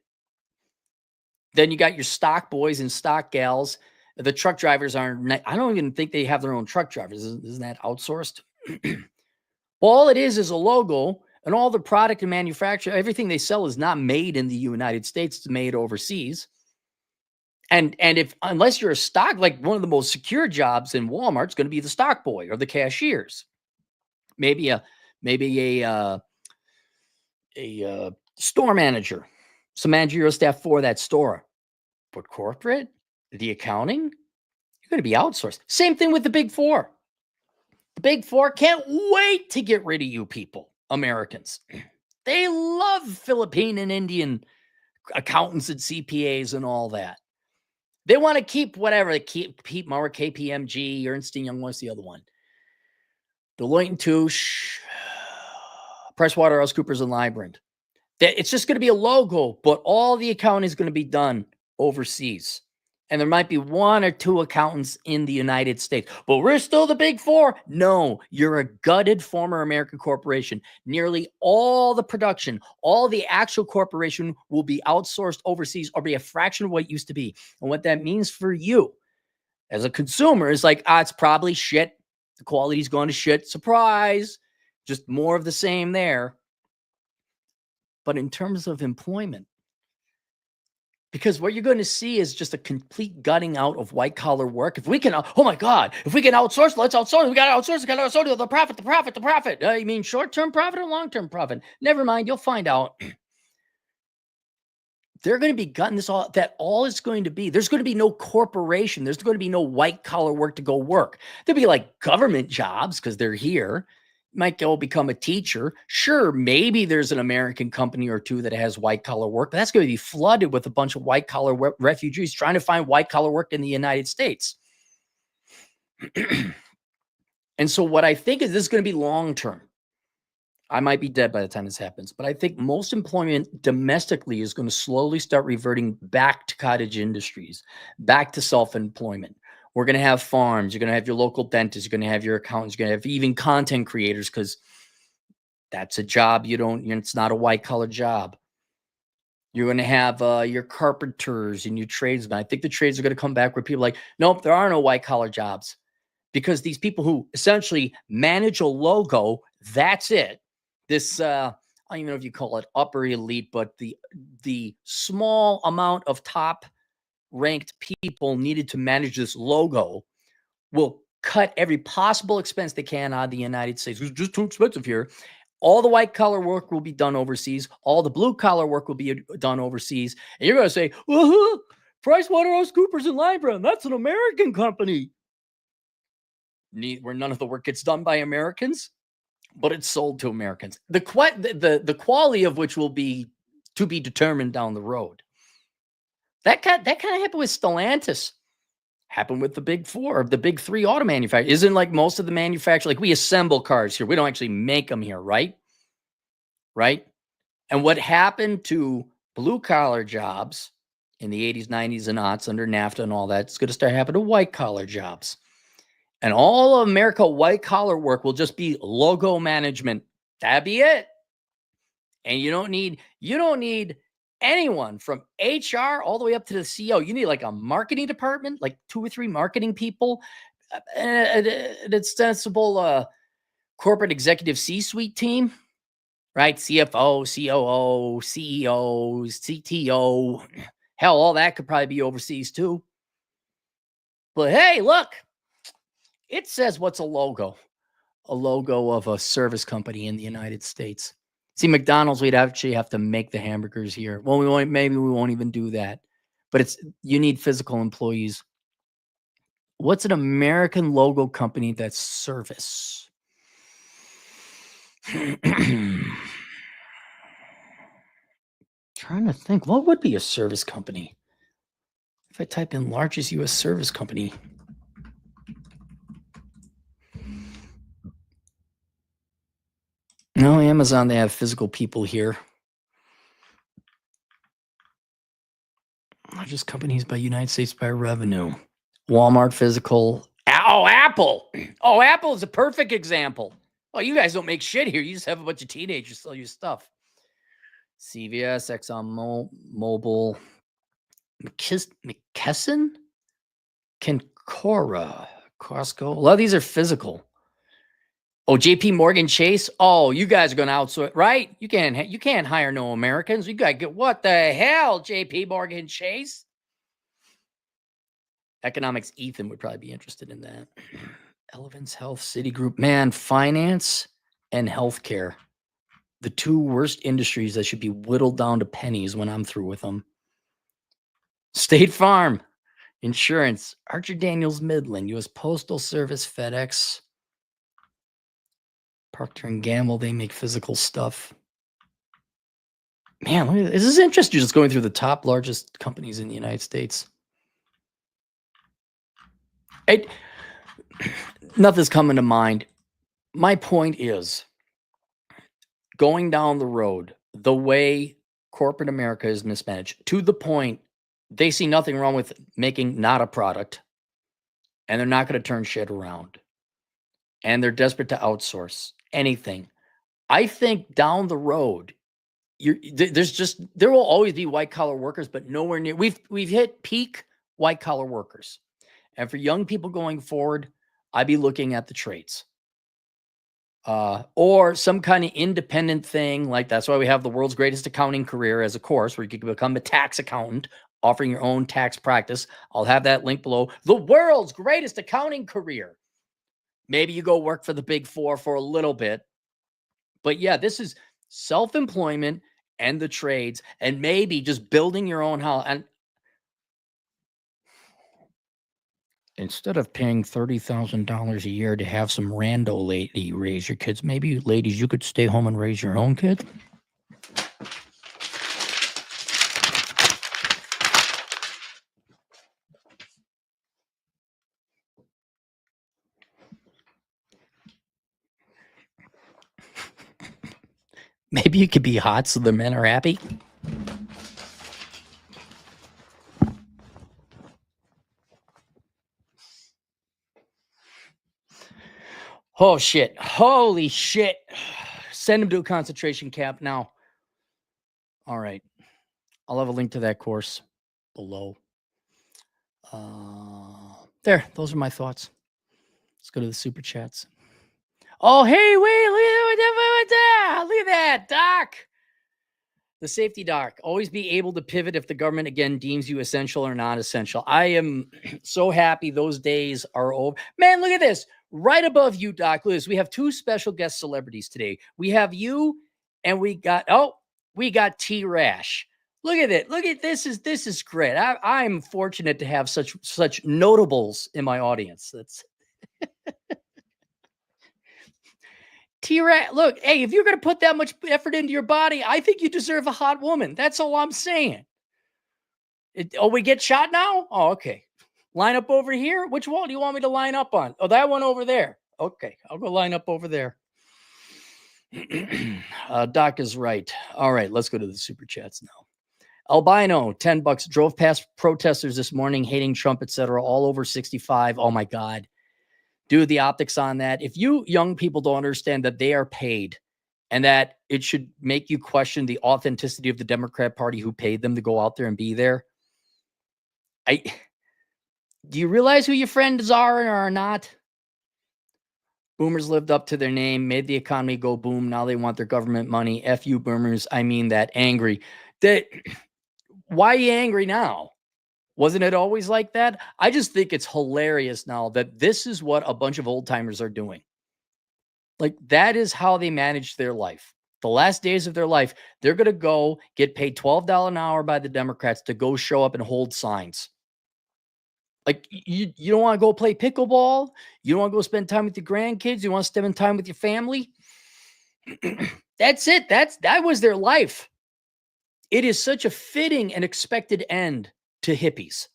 Then you got your stock boys and stock gals. The truck drivers aren't, I don't even think they have their own truck drivers. Isn't that outsourced? All it is a logo, and all the product and manufacture, everything they sell is not made in the United States, it's made overseas. And if, unless you're a stock, like one of the most secure jobs in Walmart is going to be the stock boy or the cashiers. Maybe a store manager, some managerial staff for that store. But corporate, the accounting, you're going to be outsourced. Same thing with the Big Four. The Big Four can't wait to get rid of you people, Americans. They love Philippine and Indian accountants and CPAs and all that. They want to keep whatever, keep more KPMG, Ernst & Young, what's the other one? Deloitte & Touche, PricewaterhouseCoopers and Lybrand. It's just going to be a logo, but all the accounting is going to be done overseas. And there might be one or two accountants in the United States, but we're still the Big Four. No, you're a gutted former American corporation. Nearly all the production, all the actual corporation will be outsourced overseas or be a fraction of what it used to be. And what that means for you as a consumer is like, it's probably shit. The quality's going to shit. Surprise. Just more of the same there. But in terms of employment, because what you're going to see is just a complete gutting out of white collar work. If we can, oh my God, if we can outsource, let's outsource. We got to outsource. We got to outsource the profit. You mean short-term profit or long-term profit? Never mind. You'll find out. They're going to be gutting this all. That all is going to be. There's going to be no corporation. There's going to be no white collar work to go work. There'll be like government jobs because they're here. Might go become a teacher. Sure, maybe there's an American company or two that has white collar work, but that's going to be flooded with a bunch of white collar refugees trying to find white collar work in the United States. And so what I think is this is going to be long term. I might be dead by the time this happens, but I think most employment domestically is going to slowly start reverting back to cottage industries, back to self-employment. We're going to have farms. You're going to have your local dentist. You're going to have your accountants. You're going to have even content creators because that's a job it's not a white collar job. You're going to have your carpenters and your tradesmen. I think the trades are going to come back where people are like, nope, there are no white collar jobs because these people who essentially manage a logo, that's it. This, I don't even know if you call it upper elite, but the small amount of top ranked people needed to manage this logo will cut every possible expense they can out of the United States. It's just too expensive here. All the white collar work will be done overseas. All the blue collar work will be done overseas. And you're going to say, PricewaterhouseCoopers and Lybrand, that's an American company. Where none of the work gets done by Americans, but it's sold to Americans. The quality of which will be to be determined down the road. That kind of happened with Stellantis. Happened with the Big Four, the Big Three auto manufacturers. Isn't like most of the manufacturers, like we assemble cars here. We don't actually make them here, right? Right? And what happened to blue collar jobs in the 80s, 90s, and aughts under NAFTA and all that, it's going to start happening to white collar jobs. And all of America white collar work will just be logo management. That'd be it. And you don't need anyone from HR all the way up to the CEO. You need like a marketing department, like 2 or 3 marketing people, an extensible corporate executive C-suite team, right? CFO, COO, CEO, CTO. Hell, all that could probably be overseas too. But hey, look, it says what's a logo? A logo of a service company in the United States. See, McDonald's, we'd actually have to make the hamburgers here. Well, maybe we won't even do that. But you need physical employees. What's an American logo company that's service? Trying to think, what would be a service company? If I type in largest U.S. service company. No, Amazon, they have physical people here. Largest companies by United States by revenue. Walmart, physical. Oh, Apple. Oh, Apple is a perfect example. Oh, you guys don't make shit here. You just have a bunch of teenagers sell you stuff. CVS, ExxonMobil, McKesson, Kencora, Costco. A lot of these are physical. Oh, JP Morgan Chase. Oh, you guys are going to outsource, right? You can't hire no Americans. You got to get, what the hell, JP Morgan Chase? Economics, Ethan would probably be interested in that. Elevance Health, Citigroup. Man, finance and healthcare. The two worst industries that should be whittled down to pennies when I'm through with them. State Farm, insurance, Archer Daniels Midland, U.S. Postal Service, FedEx, Procter & Gamble, they make physical stuff. Man, look at this. This is interesting, just going through the top largest companies in the United States. Nothing's coming to mind. My point is, going down the road, the way corporate America is mismanaged, to the point they see nothing wrong with making not a product, and they're not going to turn shit around. And they're desperate to outsource anything. I think down the road, there will always be white collar workers, but nowhere near. We've hit peak white collar workers, and for young people going forward, I'd be looking at the trades, or some kind of independent thing. Like, that's why we have the world's greatest accounting career as a course, where you can become a tax accountant, offering your own tax practice. I'll have that link below. The world's greatest accounting career. Maybe you go work for the Big Four for a little bit. But yeah, this is self-employment and the trades, and maybe just building your own house. And instead of paying $30,000 a year to have some rando lady raise your kids, maybe, ladies, you could stay home and raise your own kids. Maybe you could be hot so the men are happy. Oh, shit. Holy shit. Send him to a concentration camp now. All right. I'll have a link to that course below. There. Those are my thoughts. Let's go to the super chats. Oh, hey, wait. Look at that, Doc. The safety doc. Always be able to pivot if the government again deems you essential or not essential. I am so happy those days are over. Man, look at this. Right above you, Doc. Look at this. We have two special guest celebrities today. We have you, and we got T-Rash. Look at it. Look at this. This is great. I'm fortunate to have such notables in my audience. That's T-Rash. Look, hey, if you're going to put that much effort into your body, I think you deserve a hot woman. That's all I'm saying. We get shot now? Oh, okay. Line up over here? Which wall do you want me to line up on? Oh, that one over there. Okay, I'll go line up over there. Doc is right. All right, let's go to the super chats now. Albino, $10. Drove past protesters this morning, hating Trump, etc. All over 65. Oh my God. Dude, the optics on that. If you young people don't understand that they are paid and that it should make you question the authenticity of the Democrat Party who paid them to go out there and be there. Do you realize who your friends are or are not? Boomers lived up to their name, made the economy go boom. Now they want their government money. F you boomers. I mean that, angry. Why are you angry now? Wasn't it always like that? I just think it's hilarious now that this is what a bunch of old timers are doing. Like, that is how they manage their life. The last days of their life, they're going to go get paid $12 an hour by the Democrats to go show up and hold signs. Like you don't want to go play pickleball. You don't want to go spend time with your grandkids. You want to spend time with your family. That's it. That was their life. It is such a fitting and expected end to hippies.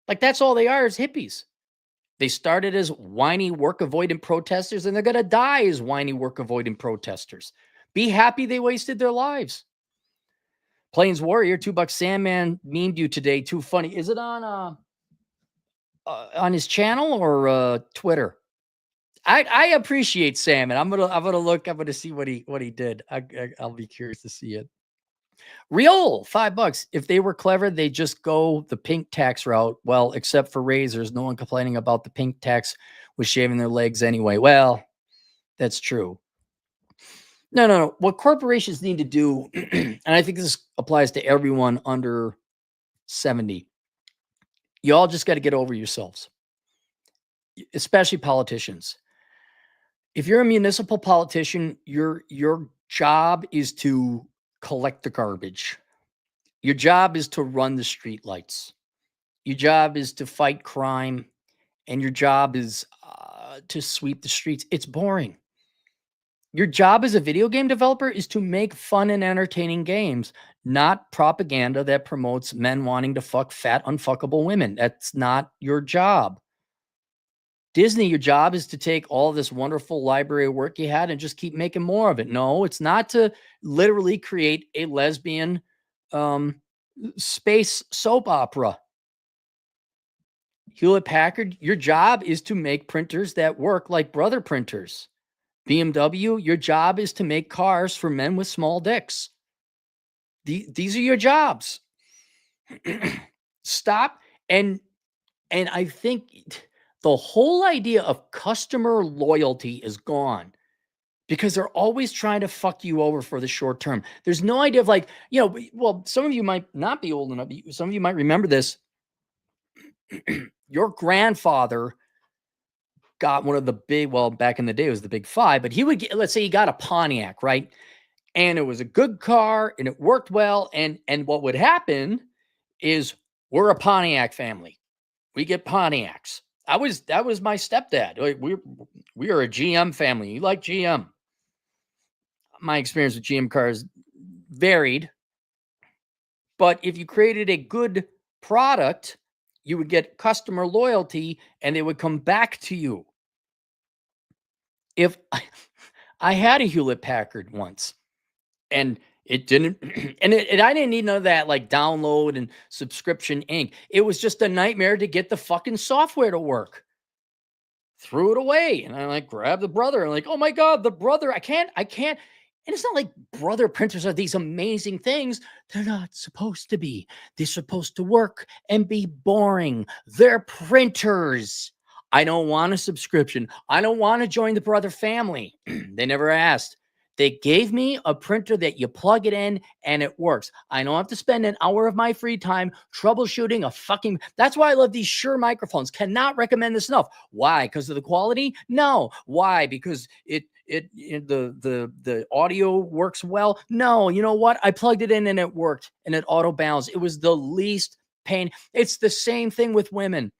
Like that's all they are is hippies. They started as whiny work avoidant protesters and they're going to die as whiny work avoidant protesters. Be happy they wasted their lives. Plains Warrior, $2 Sandman memed you today. Too funny. Is it on his channel or Twitter? I appreciate Salmon. I'm gonna look. I'm gonna see what he did. I'll be curious to see it. Real $5. If they were clever, they just go the pink tax route. Well, except for razors, no one complaining about the pink tax was shaving their legs anyway. Well, that's true. No. What corporations need to do, and I think this applies to everyone under 70, you all just got to get over yourselves, especially politicians. If you're a municipal politician, your job is to collect the garbage. Your job is to run the street lights. Your job is to fight crime, and your job is to sweep the streets. It's boring. Your job as a video game developer is to make fun and entertaining games, not propaganda that promotes men wanting to fuck fat, unfuckable women. That's not your job. Disney, your job is to take all this wonderful library of work you had and just keep making more of it. No, it's not to literally create a lesbian space soap opera. Hewlett Packard, your job is to make printers that work like brother printers. BMW, your job is to make cars for men with small dicks. These are your jobs. Stop. And I think the whole idea of customer loyalty is gone because they're always trying to fuck you over for the short term. There's no idea of like, well, some of you might not be old enough. Some of you might remember this. Your grandfather got one of the big, well, back in the day, it was the big five, but he would get, let's say he got a Pontiac, right? And it was a good car and it worked well. And what would happen is we're a Pontiac family. We get Pontiacs. That was my stepdad. We are a GM family. You like GM. My experience with GM cars varied. But if you created a good product, you would get customer loyalty and they would come back to you. If I had a Hewlett Packard once and it didn't, and I didn't need none of that like download and subscription ink. It was just a nightmare to get the fucking software to work. Threw it away. And I like grabbed the brother and like, oh my God, the brother, I can't. And it's not like brother printers are these amazing things. They're not supposed to be. They're supposed to work and be boring. They're printers. I don't want a subscription. I don't want to join the brother family. They never asked. They gave me a printer that you plug it in and it works. I don't have to spend an hour of my free time troubleshooting a fucking. That's why I love these Shure microphones. Cannot recommend this enough. Why? Because of the quality? No. Why? Because the audio works well? No. You know what? I plugged it in and it worked and it auto balanced. It was the least pain. It's the same thing with women.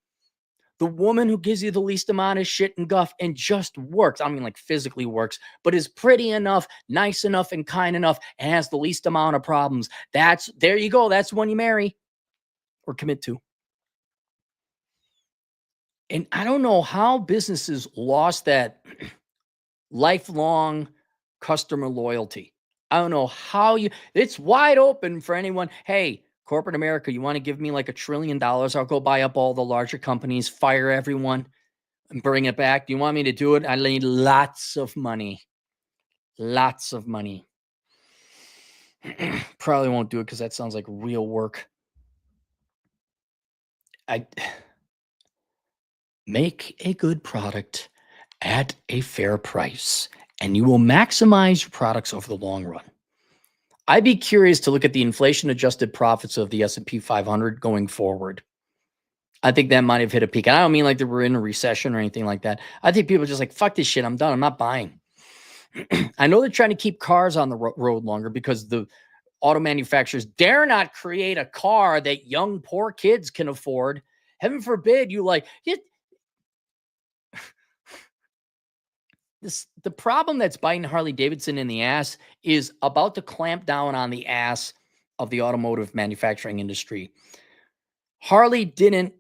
The woman who gives you the least amount of shit and guff and just works. I mean, like physically works, but is pretty enough, nice enough, and kind enough, and has the least amount of problems. There you go. That's the one you marry or commit to. And I don't know how businesses lost that lifelong customer loyalty. I don't know how it's wide open for anyone. Hey, corporate America, you want to give me like $1 trillion? I'll go buy up all the larger companies, fire everyone, and bring it back. Do you want me to do it? I need lots of money. Lots of money. Probably won't do it because that sounds like real work. I make a good product at a fair price, and you will maximize your products over the long run. I'd be curious to look at the inflation-adjusted profits of the S&P 500 going forward. I think that might have hit a peak. And I don't mean like that we're in a recession or anything like that. I think people are just like, fuck this shit. I'm done. I'm not buying. I know they're trying to keep cars on the road longer because the auto manufacturers dare not create a car that young, poor kids can afford Heaven forbid you like the problem that's biting Harley Davidson in the ass is about to clamp down on the ass of the automotive manufacturing industry. Harley didn't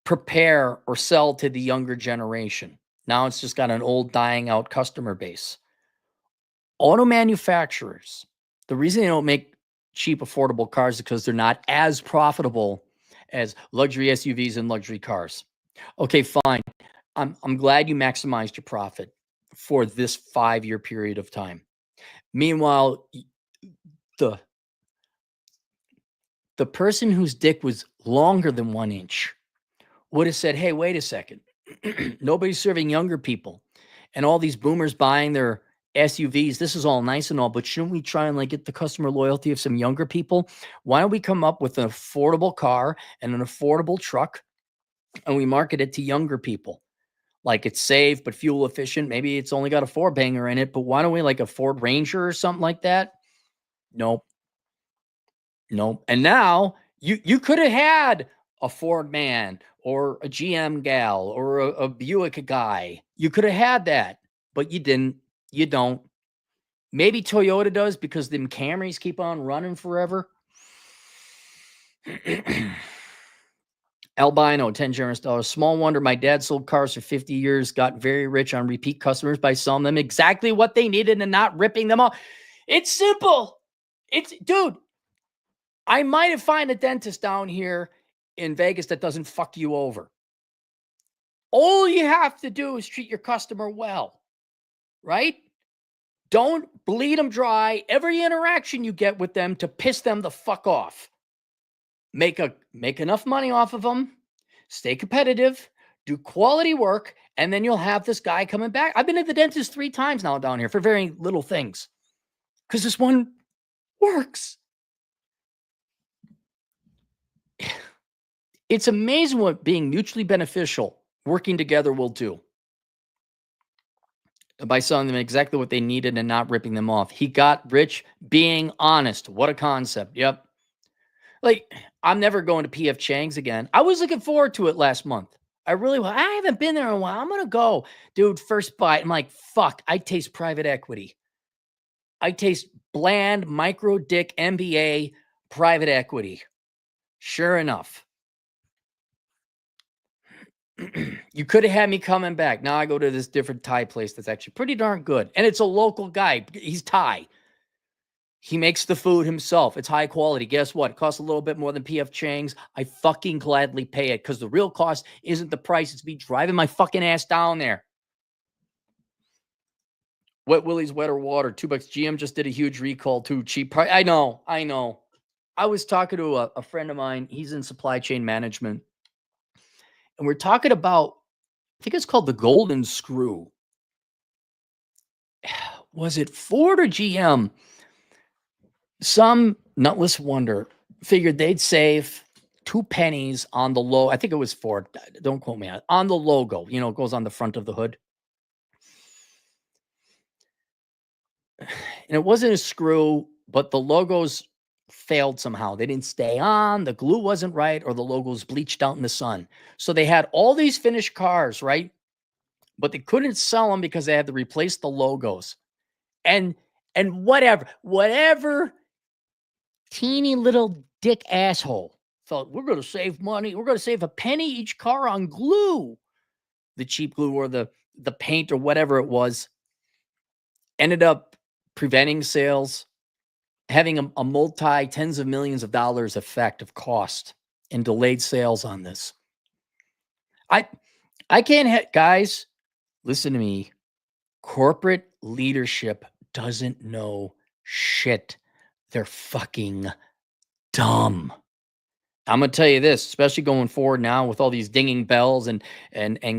prepare or sell to the younger generation. Now it's just got an old dying out customer base. Auto manufacturers, the reason they don't make cheap, affordable cars is because they're not as profitable as luxury SUVs and luxury cars. Okay, fine. I'm glad you maximized your profit for this 5-year period of time. Meanwhile, the person whose dick was longer than 1 inch would have said, hey, wait a second. Nobody's serving younger people. And all these boomers buying their SUVs, this is all nice and all, but shouldn't we try and like get the customer loyalty of some younger people? Why don't we come up with an affordable car and an affordable truck and we market it to younger people? Like it's safe, but fuel efficient. Maybe it's only got a 4-banger in it, but why don't we like a Ford Ranger or something like that? Nope. Nope. And now you could have had a Ford man or a GM gal or a Buick guy. You could have had that, but you didn't. You don't. Maybe Toyota does because them Camrys keep on running forever. Albino, 10 generous dollars. Small wonder my dad sold cars for 50 years, got very rich on repeat customers by selling them exactly what they needed and not ripping them off. It's simple. Dude, I might have found a dentist down here in Vegas that doesn't fuck you over. All you have to do is treat your customer well, right? Don't bleed them dry every interaction you get with them to piss them the fuck off. Make enough money off of them, stay competitive, do quality work, and then you'll have this guy coming back. I've been at the dentist 3 times now down here for very little things because this one works. It's amazing what being mutually beneficial, working together will do. By selling them exactly what they needed and not ripping them off. He got rich being honest. What a concept. Yep. Like, I'm never going to PF Chang's again. I was looking forward to it last month. I haven't been there in a while. I'm going to go. Dude, first bite. I'm like, fuck, I taste private equity. I taste bland, micro dick, MBA, private equity. Sure enough. You could have had me coming back. Now I go to this different Thai place that's actually pretty darn good. And it's a local guy. He's Thai. He makes the food himself. It's high quality. Guess what? It costs a little bit more than PF Chang's. I fucking gladly pay it because the real cost isn't the price. It's me driving my fucking ass down there. Wet Willie's Wetter Water, $2. GM just did a huge recall too. Cheap price. I know. I was talking to a friend of mine. He's in supply chain management. And we're talking about, I think it's called the golden screw. Was it Ford or GM? Some nutless wonder figured they'd save 2 pennies on the low. I think it was Ford. Don't quote me on the logo. You know, it goes on the front of the hood. And it wasn't a screw, but the logos failed somehow. They didn't stay on. The glue wasn't right, or the logos bleached out in the sun. So they had all these finished cars, right? But they couldn't sell them because they had to replace the logos. And whatever teeny little dick asshole thought, we're going to save money. We're going to save a penny each car on glue. The cheap glue or the paint or whatever it was ended up preventing sales, having a multi tens of millions of dollars effect of cost and delayed sales on this. I can't guys, listen to me. Corporate leadership doesn't know shit. They're fucking dumb. I'm going to tell you this, especially going forward now with all these dinging bells and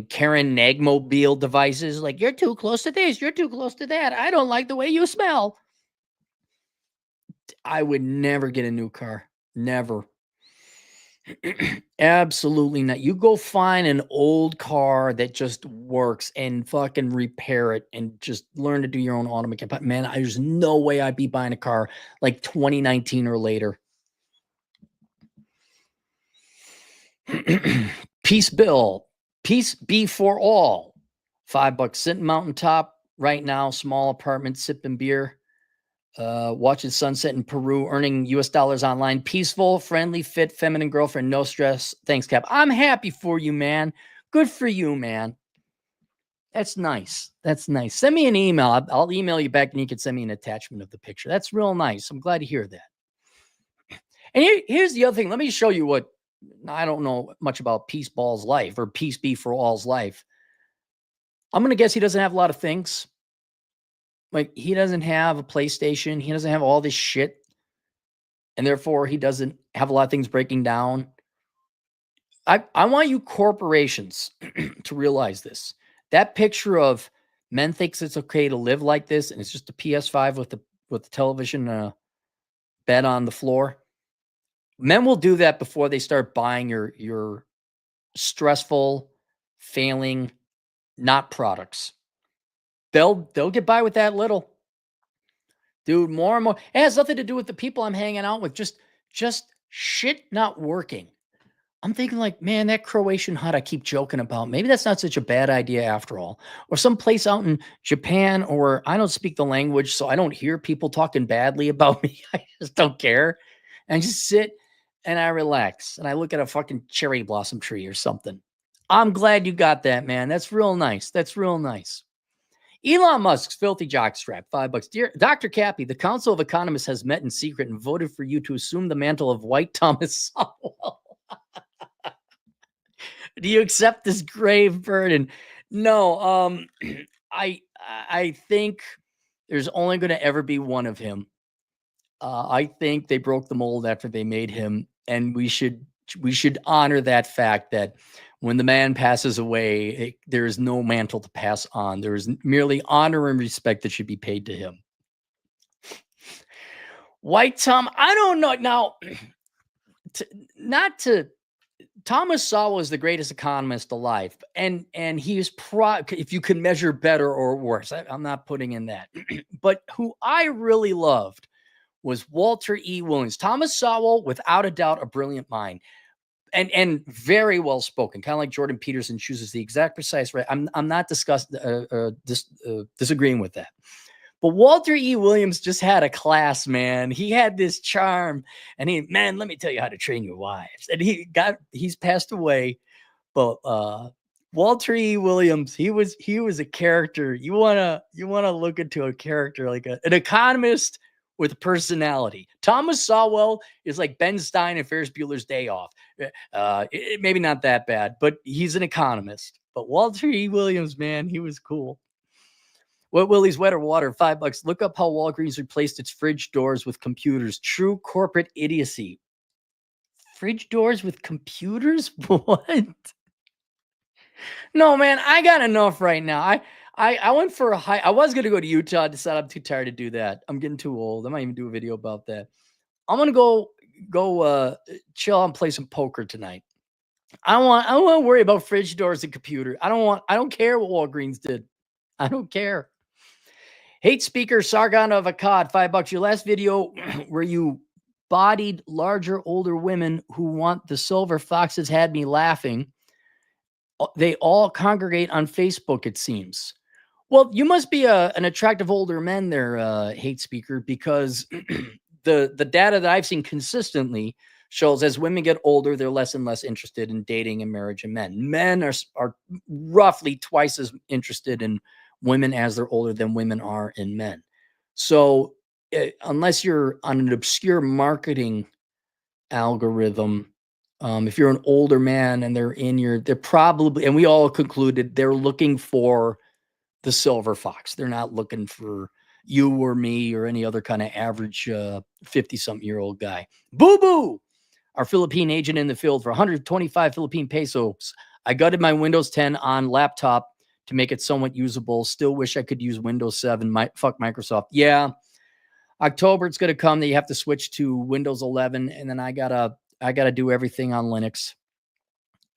Karen Nagmobile devices. Like, you're too close to this. You're too close to that. I don't like the way you smell. I would never get a new car. Never. Absolutely not. You go find an old car that just works and fucking repair it and just learn to do your own auto mechanic. But man, there's no way I'd be buying a car like 2019 or later. Peace Bill. Peace be for all. $5 sitting mountaintop right now. Small apartment, sipping beer. Watching sunset in Peru, earning US dollars online. Peaceful, friendly, fit, feminine girlfriend. No stress. Thanks, Cap. I'm happy for you, man. Good for you, man. That's nice. That's nice. Send me an email. I'll email you back and you can send me an attachment of the picture. That's real nice. I'm glad to hear that. And here's the other thing. Let me show you what I don't know much about Peace Ball's life or Peace Be for All's life. I'm going to guess he doesn't have a lot of things. Like he doesn't have a PlayStation. He doesn't have all this shit. And therefore he doesn't have a lot of things breaking down. I want you corporations to realize this. That picture of men thinks it's okay to live like this, and it's just a PS5 with the television bed on the floor. Men will do that before they start buying your stressful, failing, not products. They'll get by with that little. Dude, more and more. It has nothing to do with the people I'm hanging out with. Just shit not working. I'm thinking like, man, that Croatian hut I keep joking about, maybe that's not such a bad idea after all. Or some place out in Japan, or I don't speak the language, so I don't hear people talking badly about me. I just don't care. And I just sit and I relax and I look at a fucking cherry blossom tree or something. I'm glad you got that, man. That's real nice. That's real nice. Elon Musk's filthy jockstrap, $5. Dear Dr. Cappy, the Council of Economists has met in secret and voted for you to assume the mantle of White Thomas Sowell. Do you accept this grave burden? No. I think there's only going to ever be one of him. I think they broke the mold after they made him, and we should honor that fact that when the man passes away, there is no mantle to pass on. There is merely honor and respect that should be paid to him. White Tom, I don't know. Now, Thomas Sowell is the greatest economist alive, and he is if you can measure better or worse. I'm not putting in that, but who I really loved was Walter E. Williams. Thomas Sowell, without a doubt, a brilliant mind, and very well spoken, kind of like Jordan Peterson chooses the exact precise right. I'm not disagreeing with that. But Walter E. Williams just had a class, man. He had this charm, and man, let me tell you how to train your wives. And he's passed away, but Walter E. Williams, he was a character. You wanna look into a character like an economist with a personality. Thomas Sowell is like Ben Stein and Ferris Bueller's Day Off. Maybe not that bad, but he's an economist. But Walter E. Williams, man, he was cool. What Willie's Wet or Water, $5. Look up how Walgreens replaced its fridge doors with computers. True corporate idiocy. Fridge doors with computers? What? No, man, I got enough right now. I went for a hike. I was going to go to Utah. I decided I'm too tired to do that. I'm getting too old. I might even do a video about that. I'm going to go chill and play some poker tonight. I don't want to worry about fridge doors and computer. I don't care what Walgreens did. I don't care. Hate speaker Sargon of Akkad, $5. Your last video where you bodied larger, older women who want the silver foxes had me laughing. They all congregate on Facebook, it seems. Well, you must be an attractive older man there, hate speaker, because the data that I've seen consistently shows as women get older, they're less and less interested in dating and marriage and men. Men are roughly twice as interested in women as they're older than women are in men. So unless you're on an obscure marketing algorithm, if you're an older man and they're probably, and we all concluded they're looking for the silver fox. They're not looking for you or me or any other kind of average 50-something-year-old guy. Boo-boo! Our Philippine agent in the field for 125 Philippine pesos. I gutted my Windows 10 on laptop to make it somewhat usable. Still wish I could use Windows 7. Fuck Microsoft. Yeah. October, it's going to come that you have to switch to Windows 11, and then I gotta do everything on Linux.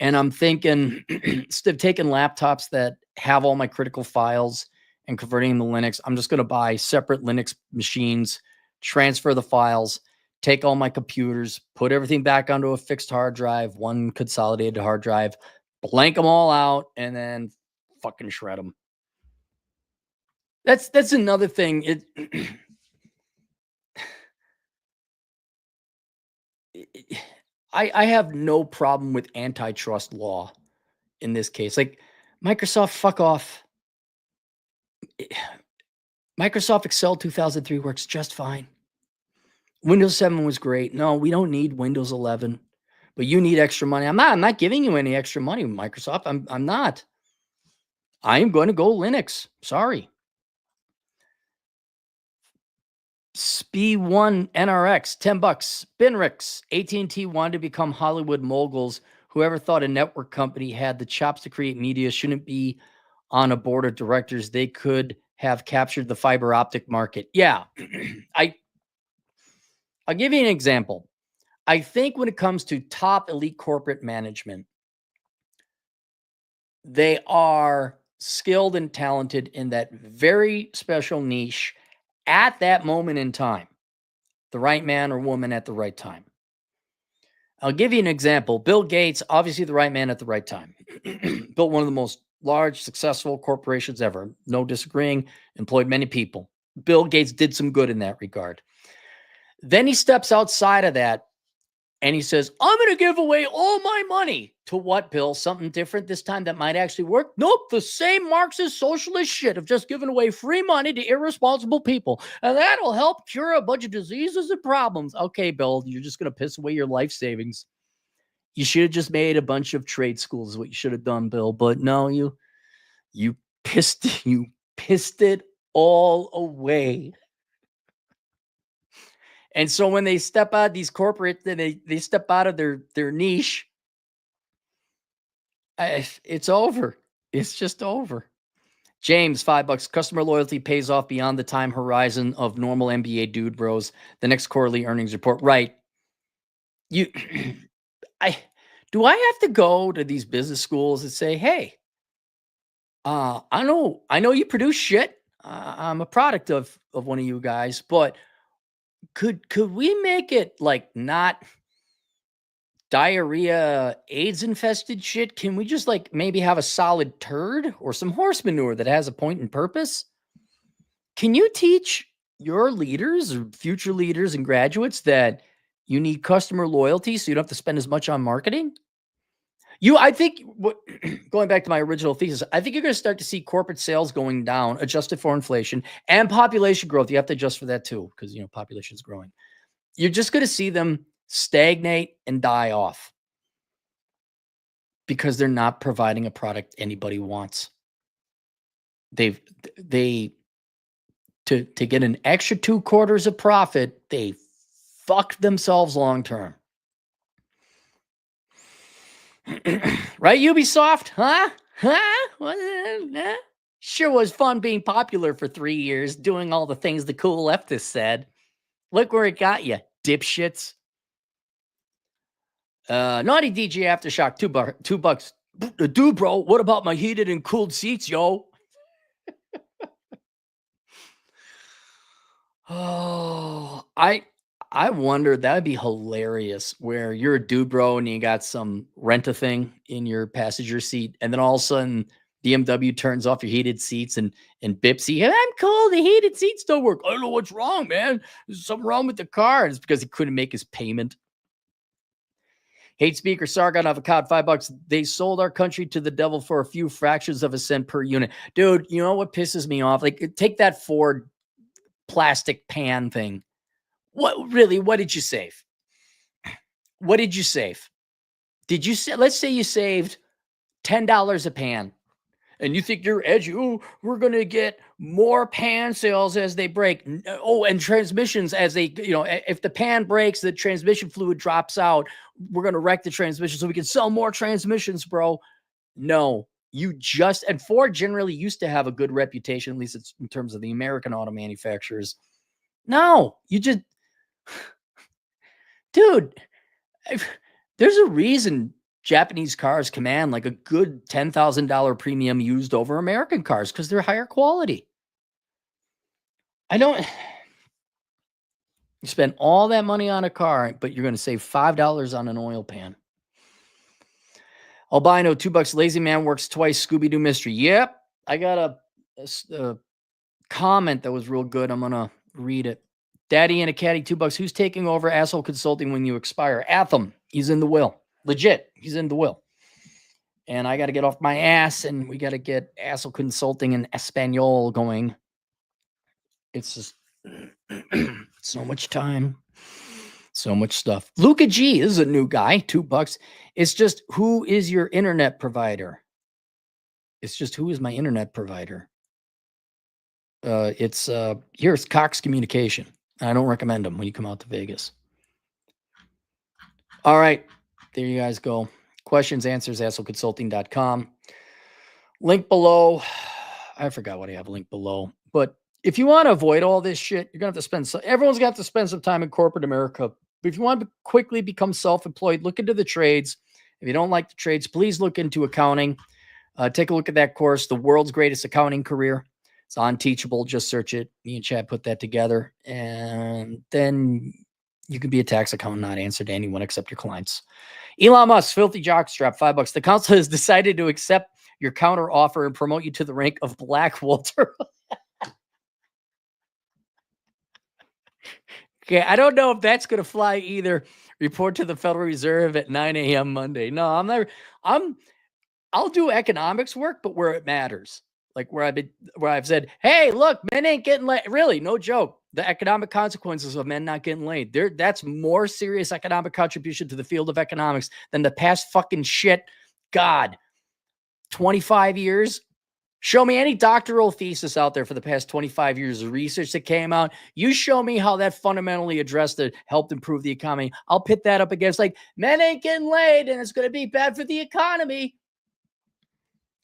And I'm thinking, instead of taking laptops that have all my critical files and converting them to Linux, I'm just going to buy separate Linux machines, transfer the files, take all my computers, put everything back onto a fixed hard drive, one consolidated hard drive, blank them all out, and then fucking shred them. That's another thing. I have no problem with antitrust law in this case. Like Microsoft, fuck off. Microsoft Excel 2003 works just fine. Windows 7 was great. No, we don't need Windows 11, but you need extra money. I'm not giving you any extra money, Microsoft. I'm not. I am going to go Linux. Sorry. SPE1 NRX, $10. Binrix, AT&T wanted to become Hollywood moguls. Whoever thought a network company had the chops to create media shouldn't be on a board of directors. They could have captured the fiber optic market. Yeah. I'll give you an example. I think when it comes to top elite corporate management, they are skilled and talented in that very special niche at that moment in time. The right man or woman at the right time. I'll give you an example. Bill Gates, obviously the right man at the right time. Built one of the most large, successful corporations ever. No disagreeing. Employed many people. Bill Gates did some good in that regard. Then he steps outside of that and he says, I'm going to give away all my money. To what, Bill? Something different this time that might actually work? Nope, the same Marxist socialist shit of just giving away free money to irresponsible people. And that'll help cure a bunch of diseases and problems. Okay, Bill, you're just going to piss away your life savings. You should have just made a bunch of trade schools, is what you should have done, Bill. But no, you pissed it all away. And so when they step out, these corporate, they step out of their niche, it's over. It's just over. James, $5. Customer loyalty pays off beyond the time horizon of normal MBA dude bros. The next quarterly earnings report. Right. Do I have to go to these business schools and say, hey, I know you produce shit. I'm a product of one of you guys, but could we make it like not diarrhea, AIDS infested shit? Can we just like maybe have a solid turd or some horse manure that has a point and purpose? Can you teach your leaders or future leaders and graduates that you need customer loyalty so you don't have to spend as much on marketing? I think going back to my original thesis, I think you're going to start to see corporate sales going down, adjusted for inflation and population growth. You have to adjust for that too, because population is growing. You're just going to see them stagnate and die off because they're not providing a product anybody wants. To get an extra 2 quarters of profit, they fucked themselves long term. Right, Ubisoft? Huh? Sure was fun being popular for 3 years, doing all the things the cool leftists said. Look where it got you, dipshits. Naughty DJ Aftershock, $2. Dude, bro, what about my heated and cooled seats, yo? Oh, I wonder, that'd be hilarious where you're a dude, bro, and you got some rent-a-thing in your passenger seat, and then all of a sudden BMW turns off your heated seats and bips you. I'm cool, the heated seats don't work. I don't know what's wrong, man. There's something wrong with the car. It's because he couldn't make his payment. Hate speaker, Sargon Avocado, $5. They sold our country to the devil for a few fractions of a cent per unit. Dude, you know what pisses me off? Like, take that Ford plastic pan thing. What did you save? What did you save? Let's say you saved $10 a pan and you think you're edgy. Oh, we're going to get more pan sales as they break. Oh, and transmissions as they, if the pan breaks, the transmission fluid drops out. We're going to wreck the transmission so we can sell more transmissions, bro. No, and Ford generally used to have a good reputation, at least it's in terms of the American auto manufacturers. No, dude, there's a reason Japanese cars command like a good $10,000 premium used over American cars because they're higher quality. You spend all that money on a car, but you're going to save $5 on an oil pan. Albino, $2. Lazy man works twice. Scooby-Doo mystery. Yep. I got a comment that was real good. I'm going to read it. Daddy and a caddy, $2. Who's taking over asshole consulting when you expire? Atham. He's in the will. Legit. He's in the will. And I got to get off my ass, and we got to get asshole consulting in Espanol going. It's just so much time. So much stuff. Luca G, this is a new guy, $2. It's just, who is your internet provider? It's just, who is my internet provider? Here's Cox Communication. I don't recommend them when you come out to Vegas. All right. There you guys go. Questions, answers, assholeconsulting.com. Link below. I forgot what I have linked below. But if you want to avoid all this shit, you're going to have to spend everyone's got to spend some time in corporate America. But if you want to quickly become self-employed, look into the trades. If you don't like the trades, please look into accounting. Take a look at that course, The World's Greatest Accounting Career. It's on Teachable. Just search it. Me and Chad put that together. And then you can be a tax accountant, not answer to anyone except your clients. Elon Musk, filthy jockstrap, $5. The council has decided to accept your counter offer and promote you to the rank of Black Walter. Okay, I don't know if that's going to fly either. Report to the Federal Reserve at 9 a.m. Monday. No, I'm never. I'll do economics work, but where it matters, like where I've said, hey, look, men ain't getting laid. Really, no joke. The economic consequences of men not getting laid. That's more serious economic contribution to the field of economics than the past fucking shit. God, 25 years. Show me any doctoral thesis out there for the past 25 years of research that came out. You show me how that fundamentally addressed it, helped improve the economy. I'll pit that up against like, men ain't getting laid and it's going to be bad for the economy.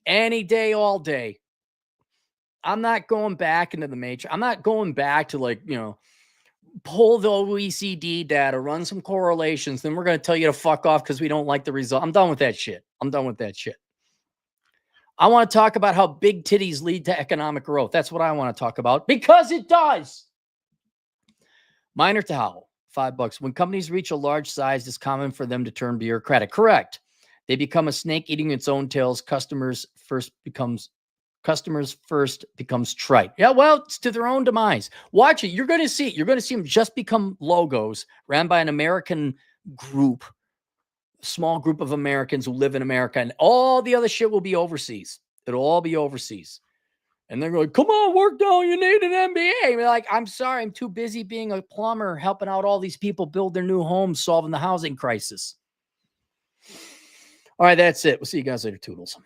Any day, all day. I'm not going back into the matrix. I'm not going back to pull the OECD data, run some correlations. Then we're going to tell you to fuck off because we don't like the result. I'm done with that shit. I want to talk about how big titties lead to economic growth. That's what I want to talk about because it does. Minor to Howell, $5. When companies reach a large size, it's common for them to turn bureaucratic. Correct. They become a snake eating its own tails. Customers first becomes trite. Yeah, well, it's to their own demise. Watch it. You're going to see it. You're going to see them just become logos ran by an American group. Small group of Americans who live in America, and all the other shit will be overseas. It'll all be overseas. And they're going, come on, work down. You need an MBA. And they're like, I'm sorry. I'm too busy being a plumber, helping out all these people build their new homes, solving the housing crisis. All right, that's it. We'll see you guys later. Toodles.